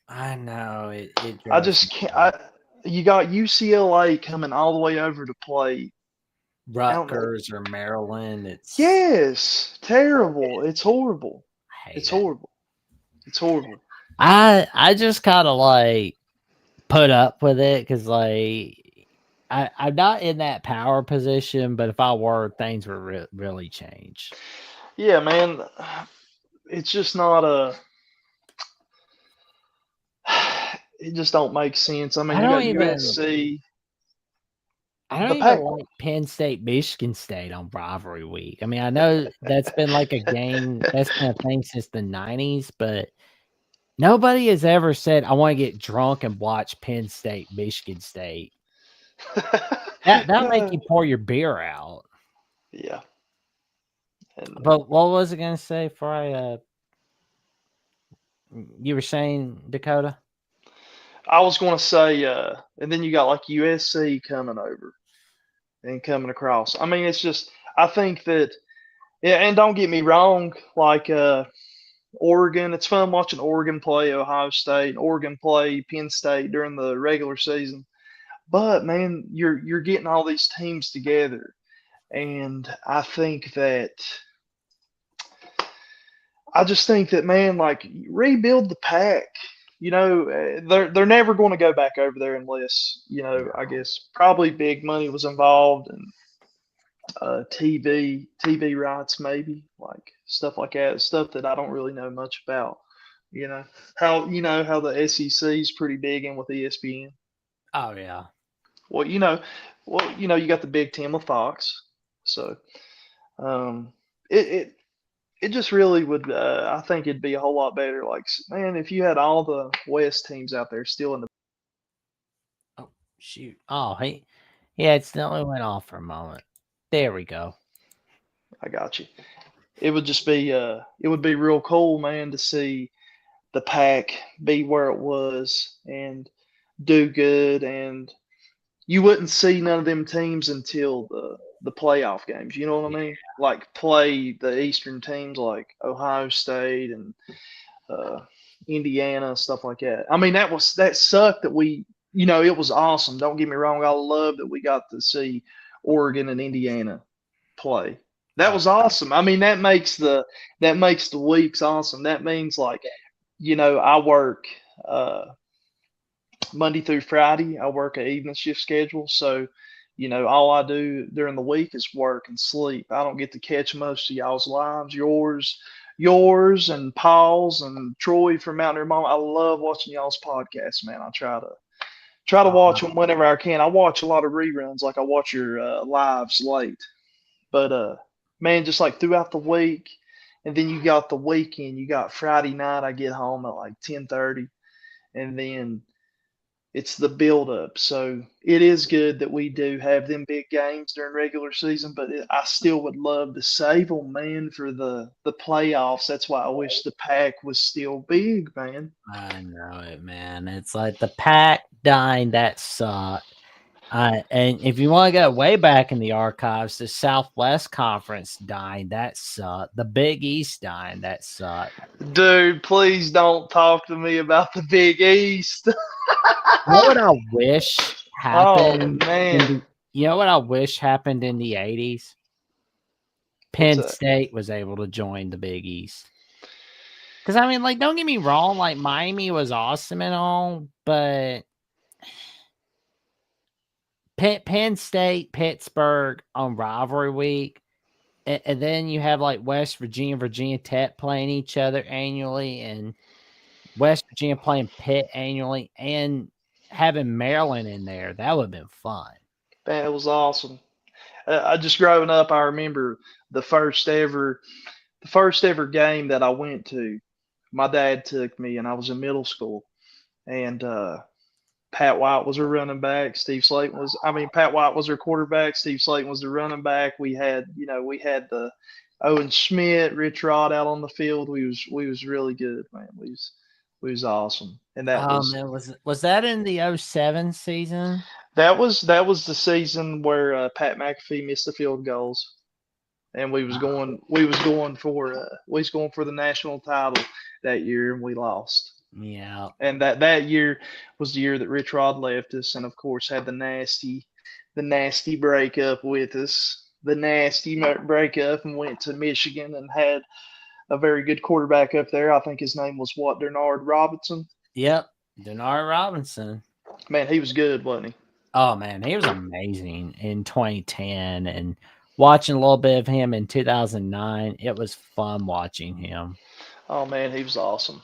I know it I just can't. You got UCLA coming all the way over to play Rutgers or Maryland. It's terrible. It's horrible. It's horrible. I just kind of like put up with it because like I'm not in that power position, but if I were, things would really change. Yeah, man. It's just not it just don't make sense. I mean, you got USC. I don't even like Penn State, Michigan State on rivalry week. I mean, I know that's been like a game, that's been a thing since the 90s, but nobody has ever said, I want to get drunk and watch Penn State, Michigan State. That'll make you pour your beer out. Yeah. But what was I going to say before I you were saying, Dakota? I was going to say, and then you got like USC coming over and coming across. I mean, it's just, I think that, yeah, and don't get me wrong, like Oregon, it's fun watching Oregon play Ohio State, Oregon play Penn State during the regular season. But man, you're getting all these teams together, and I just think that man, like rebuild the Pac. You know, they're never going to go back over there unless, I guess probably big money was involved and TV rights, maybe like stuff like that, stuff that I don't really know much about. How the SEC is pretty big in with ESPN. Oh yeah. Well, you got the Big Ten with Fox, so it just really would. I think it'd be a whole lot better. Like, man, if you had all the West teams out there still in the. Oh shoot! Oh hey, yeah, it only went off for a moment. There we go. I got you. It would just be. It would be real cool, man, to see the Pac be where it was and do good, and you wouldn't see none of them teams until the playoff games. You know what I mean? Like play the Eastern teams like Ohio State and Indiana, stuff like that. I mean, that sucked that we, it was awesome. Don't get me wrong. I love that we got to see Oregon and Indiana play. That was awesome. I mean, that makes the weeks awesome. That means like, I work Monday through Friday. I work an evening shift schedule. So, all I do during the week is work and sleep. I don't get to catch most of y'all's lives, yours and Paul's and Troy from Mountaineer Mom. I love watching y'all's podcasts, man. I try to watch them whenever I can. I watch a lot of reruns, like I watch your lives late. But, man, just like throughout the week, and then you got the weekend. You got Friday night. I get home at like 10:30, and then it's the build-up. So it is good that we do have them big games during regular season, but I still would love to save them, man, for the playoffs. That's why I wish the Pac was still big, man. I know it, man. It's like the Pac dying, that sucked. And if you want to go way back in the archives, the Southwest Conference dying, that sucked. The Big East dying, that sucked. Dude, please don't talk to me about the Big East. You know what I wish happened? Oh, man. You know what I wish happened in the 80s? Penn State was able to join the Big East. Because I mean, like, don't get me wrong, like Miami was awesome and all, but Penn State, Pittsburgh on rivalry week, and then you have like West Virginia, Virginia Tech playing each other annually, and West Virginia playing Pitt annually, and having Maryland in there. That would have been fun. Man, it was awesome. I just growing up, I remember the first ever game that I went to. My dad took me, and I was in middle school, and Pat White was our running back. Pat White was our quarterback. Steve Slayton was the running back. We had the Owen Schmidt, Rich Rod out on the field. We was really good, man. We was awesome. And man, was that in the 07 season? That was the season where Pat McAfee missed the field goals, and we was going for the national title that year, and we lost. Yeah. And that year was the year that Rich Rod left us, and of course had the nasty breakup with us, and went to Michigan and had a very good quarterback up there. I think his name was Denard Robinson. Yep, Denard Robinson. Man, he was good, wasn't he? Oh man, he was amazing in 2010, and watching a little bit of him in 2009, it was fun watching him. Oh man, he was awesome.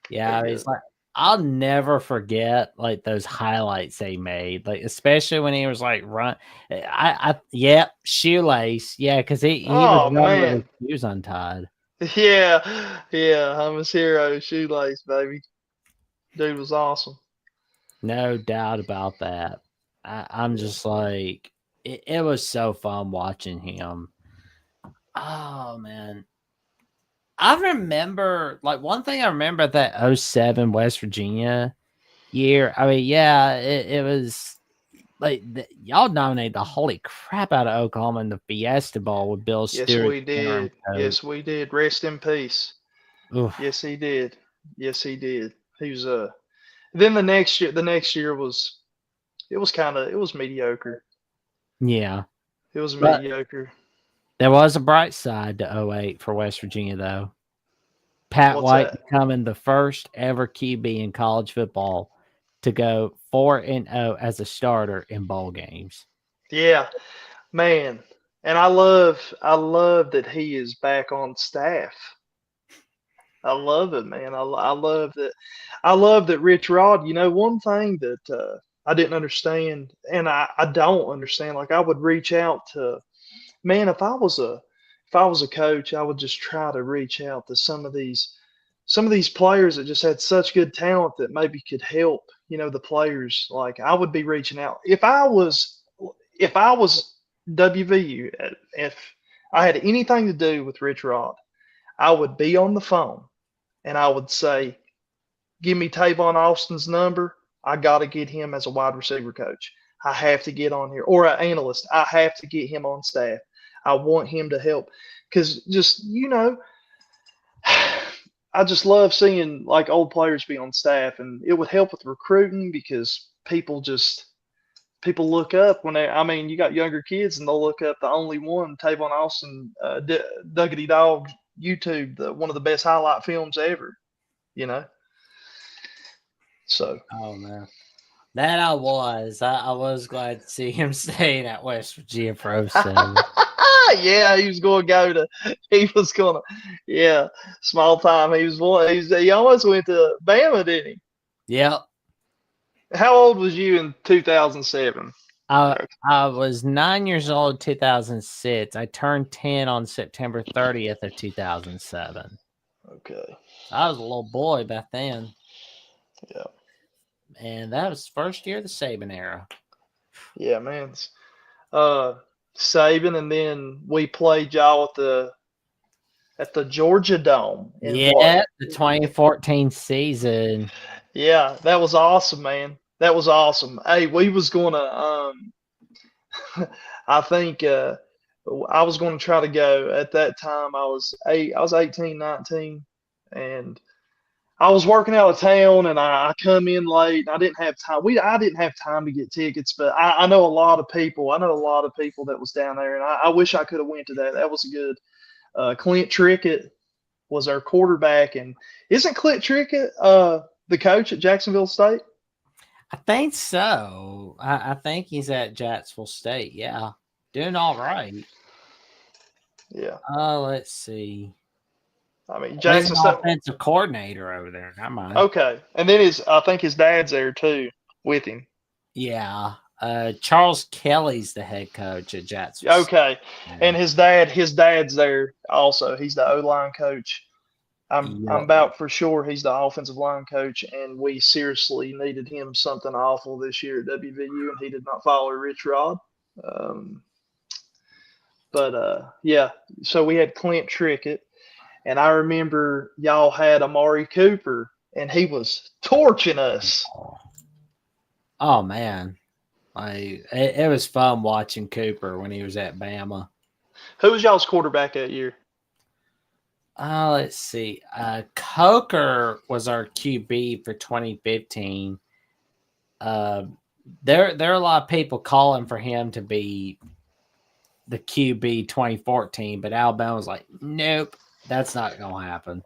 Yeah, it's like I'll never forget like those highlights they made, like especially when he was like run. Shoelace, because he was running with his shoes untied. Yeah, I'm his hero, Shoelace, baby. Dude was awesome. No doubt about that. I'm just like it was so fun watching him. Oh man. I remember, like, one thing I remember that 07 West Virginia year. I mean, it was like y'all dominated the holy crap out of Oklahoma in the Fiesta Bowl with Bill Stewart. Yes, we did. Rest in peace. Oof. Yes, he did. He was Then the next year was mediocre. Yeah, it was mediocre. There was a bright side to 08 for West Virginia, though. Pat White becoming the first ever QB in college football to go 4-0 as a starter in bowl games. Yeah, man. And I love that he is back on staff. I love it, man. I love that. I love that Rich Rod. You know, one thing that I didn't understand, and I don't understand. Like, I would reach out to. Man, if I was a coach, I would just try to reach out to some of these players that just had such good talent that maybe could help, the players. Like, I would be reaching out. If I was WVU, if I had anything to do with Rich Rod, I would be on the phone and I would say, give me Tavon Austin's number. I got to get him as a wide receiver coach. I have to get on here, or an analyst. I have to get him on staff. I want him to help, because just, I just love seeing like old players be on staff, and it would help with recruiting, because people look up when you got younger kids and they'll look up the only one, Tavon Austin, Duggity Dog YouTube, one of the best highlight films ever, So. Oh man. That I was glad to see him staying at West Virginia for 07. Yeah, he was going to small time. He almost went to Bama, didn't he? Yep. How old was you in 2007? I was 9 years old in 2006. I turned 10 on September 30th of 2007. Okay. I was a little boy back then. Yeah. And that was first year of the Saban era. Yeah, man. Saban, and then we played y'all at the Georgia Dome. The 2014 season. Yeah, that was awesome, man. That was awesome. Hey, we was gonna I think I was gonna try to go. At that time I was 18, 19, and I was working out of town, and I come in late. I didn't have time. I didn't have time to get tickets, but I know a lot of people. I know a lot of people that was down there, and I wish I could have went to that. That was a good. Clint Trickett was our quarterback, and isn't Clint Trickett the coach at Jacksonville State? I think so. I think he's at Jacksonville State. Yeah, doing all right. Yeah, Let's see. I mean He's Jackson an State. offensive coordinator over there. Never mind. Okay, and then I think his dad's there too with him. Yeah. Charles Kelly's the head coach at Jacksonville. Okay, and his dad's there also. He's the O-line coach. I'm about for sure he's the offensive line coach, and we seriously needed him something awful this year at WVU, and he did not follow Rich Rod. Yeah, so we had Clint Trickett, and I remember y'all had Amari Cooper, and he was torching us. Oh man, it was fun watching Cooper when he was at Bama. Who was y'all's quarterback that year? Let's see. Coker was our QB for 2015. There are a lot of people calling for him to be the QB 2014, but Alabama was like, nope, that's not gonna happen.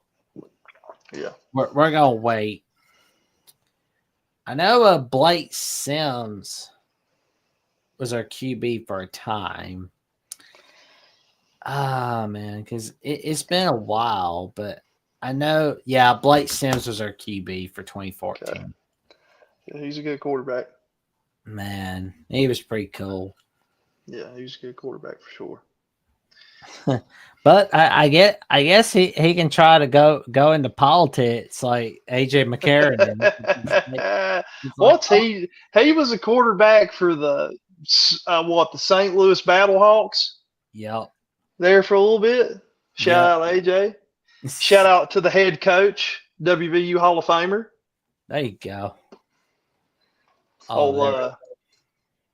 Yeah, we're gonna wait. I know Blake Sims was our QB for a time. Ah, man, because it's been a while, but I know, yeah, Blake Sims was our QB for 2014. okay. Yeah, he's a good quarterback. Man, he was pretty cool. Yeah, he was a good quarterback for sure. But I guess he can try to go into politics like AJ McCarron. What's he? He was a quarterback for the St. Louis Battlehawks. Yep. There for a little bit. Shout out AJ. Shout out to the head coach, WVU Hall of Famer. There you go.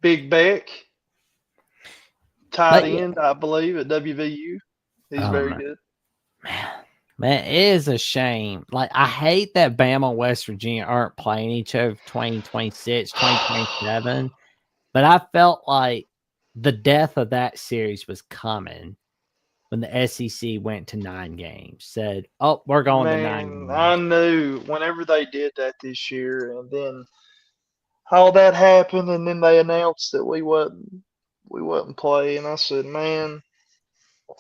Big Beck, tight end, I believe, at WVU. He's very good. Man, it is a shame. Like, I hate that Bama and West Virginia aren't playing each other 2026, 2027. But I felt like the death of that series was coming when the SEC went to 9 games. Said, oh, we're going to 9 games. I knew whenever they did that this year, and then all that happened, and then they announced that we wasn't playing. I said, man,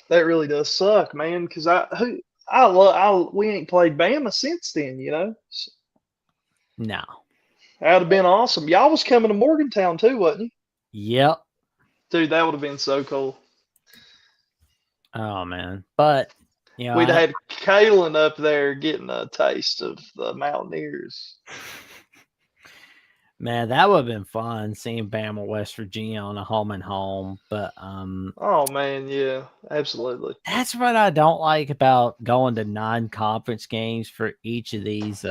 that really does suck, man, because we ain't played Bama since then, you know. So, no, that'd have been awesome. Y'all was coming to Morgantown too, wasn't you? Yep. Dude, that would have been so cool. Oh man, but you know, we'd have had Kalen up there getting a taste of the Mountaineers. Man, that would have been fun seeing Bama, West Virginia on a home and home. But oh man, yeah, absolutely. That's what I don't like about going to non-conference games for each of these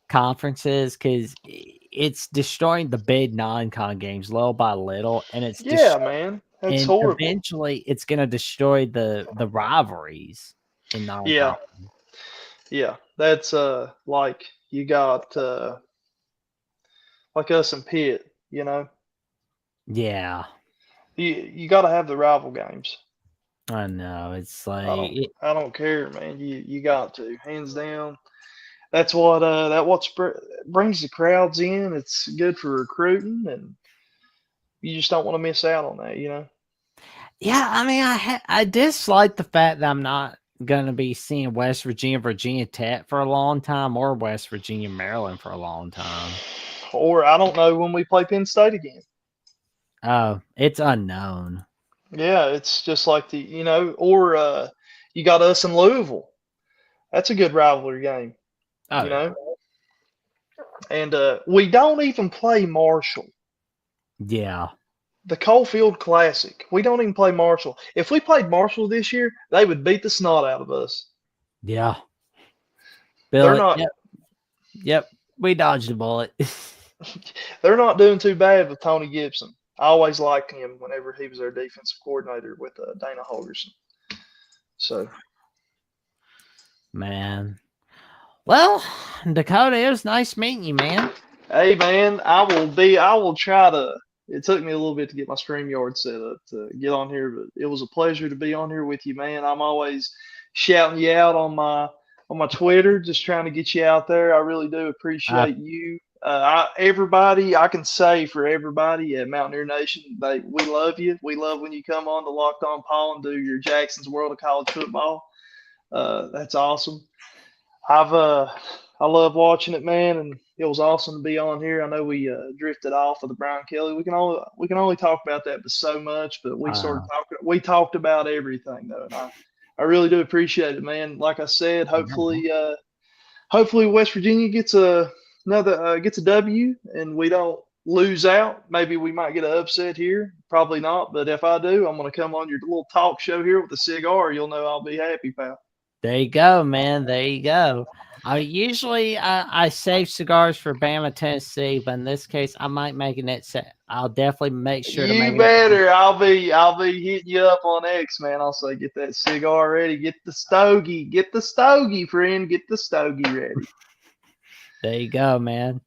conferences, because it's destroying the big non-con games little by little, and it's man, that's horrible. Eventually, it's going to destroy the rivalries in non-con. Yeah, that's like you got. Like us and Pitt, you know? Yeah. You got to have the rival games. I know. It's like... I don't care, man. You got to. Hands down. That's what brings the crowds in. It's good for recruiting, and you just don't want to miss out on that, you know? Yeah, I mean, I dislike the fact that I'm not going to be seeing West Virginia, Virginia Tech for a long time, or West Virginia, Maryland for a long time. Or I don't know when we play Penn State again. Oh, it's unknown. Yeah, it's just like you got us in Louisville. That's a good rivalry game. Oh, you know? And we don't even play Marshall. Yeah. The Coalfield Classic. We don't even play Marshall. If we played Marshall this year, they would beat the snot out of us. Yeah. Billy, they're not. Yep. We dodged a bullet. They're not doing too bad with Tony Gibson. I always liked him whenever he was our defensive coordinator with Dana Holgerson. So, man. Well, Dakota, it was nice meeting you, man. Hey, man, I will try to. It took me a little bit to get my StreamYard set up to get on here, but it was a pleasure to be on here with you, man. I'm always, shouting you out on my Twitter, just trying to get you out there. I really do appreciate you. Everybody, I can say for everybody at Mountaineer Nation, we love you. We love when you come on to Locked On Paul and do your Jackson's World of College Football. That's awesome. I love watching it, man, and it was awesome to be on here. I know we drifted off of the Brian Kelly. We can only talk about that, but so much. But we we talked about everything though, and I really do appreciate it, man. Like I said, hopefully West Virginia gets a W and we don't lose out. Maybe we might get an upset here. Probably not, but if I do, I'm going to come on your little talk show here with a cigar. You'll know I'll be happy, pal. There you go, man. There you go. Usually I save cigars for Bama, Tennessee, but in this case, I might make an set. I'll definitely make sure to make better. I'll be hitting you up on X, man. I'll say get that cigar ready. Get the stogie, friend. Get the stogie ready. There you go, man.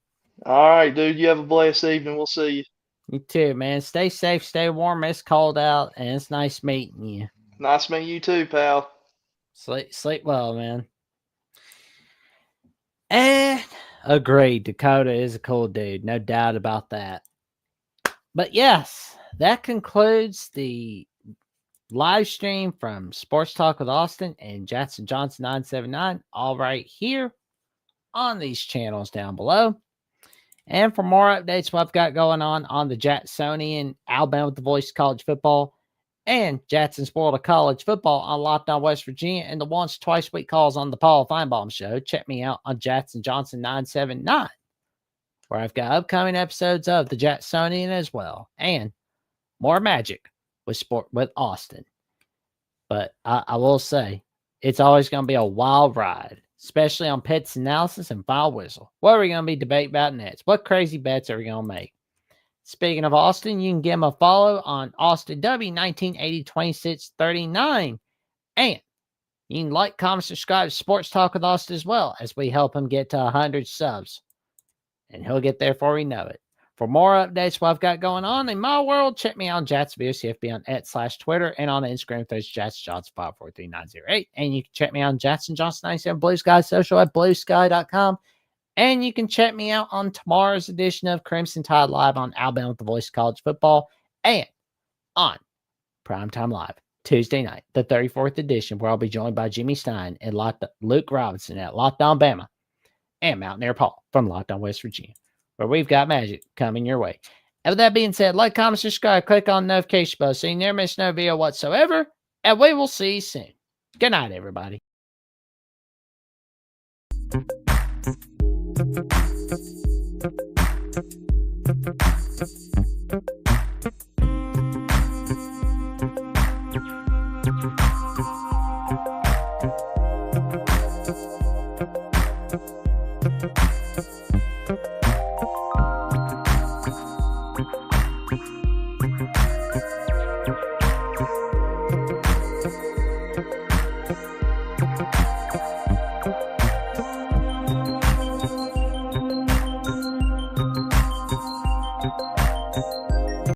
All right, dude. You have a blessed evening. We'll see you. You too, man. Stay safe, stay warm. It's cold out, and it's nice meeting you. Nice meeting you too, pal. Sleep well, man. And agreed, Dakota is a cool dude. No doubt about that. But yes, that concludes the live stream from Sports Talk with Austin and Jackson Johnson 979, all right here on these channels down below. And for more updates, what I've got going on the Jacksonian, Alabama with the Voice of College Football, and Jackson's World of College Football on Locked On West Virginia, and the once, twice week calls on the Paul Feinbaum Show. Check me out on Jackson Johnson 979, where I've got upcoming episodes of the Jacksonian as well, and more magic with Austin. But I will say, it's always going to be a wild ride, especially on Pitt's analysis and final whistle. What are we going to be debating about next? What crazy bets are we going to make? Speaking of Austin, you can give him a follow on Austin W 1980-2639. And you can like, comment, subscribe to Sports Talk with Austin as well, as we help him get to 100 subs. And he'll get there before we know it. For more updates, what I've got going on in my world, check me out on JacksonVOCFB on X/Twitter and on Instagram, there's JacksonJohnson543908. And you can check me out on Jackson Johnson 97 Blue Sky Social at bluesky.com. And you can check me out on tomorrow's edition of Crimson Tide Live on Alabama with the Voice of College Football, and on Primetime Live Tuesday night, the 34th edition, where I'll be joined by Jimmy Stein and Luke Robinson at Locked On Bama, and Mountaineer Paul from Locked On West Virginia, where we've got magic coming your way. And with that being said, like, comment, subscribe, click on the notification bell so you never miss no video whatsoever, and we will see you soon. Good night, everybody.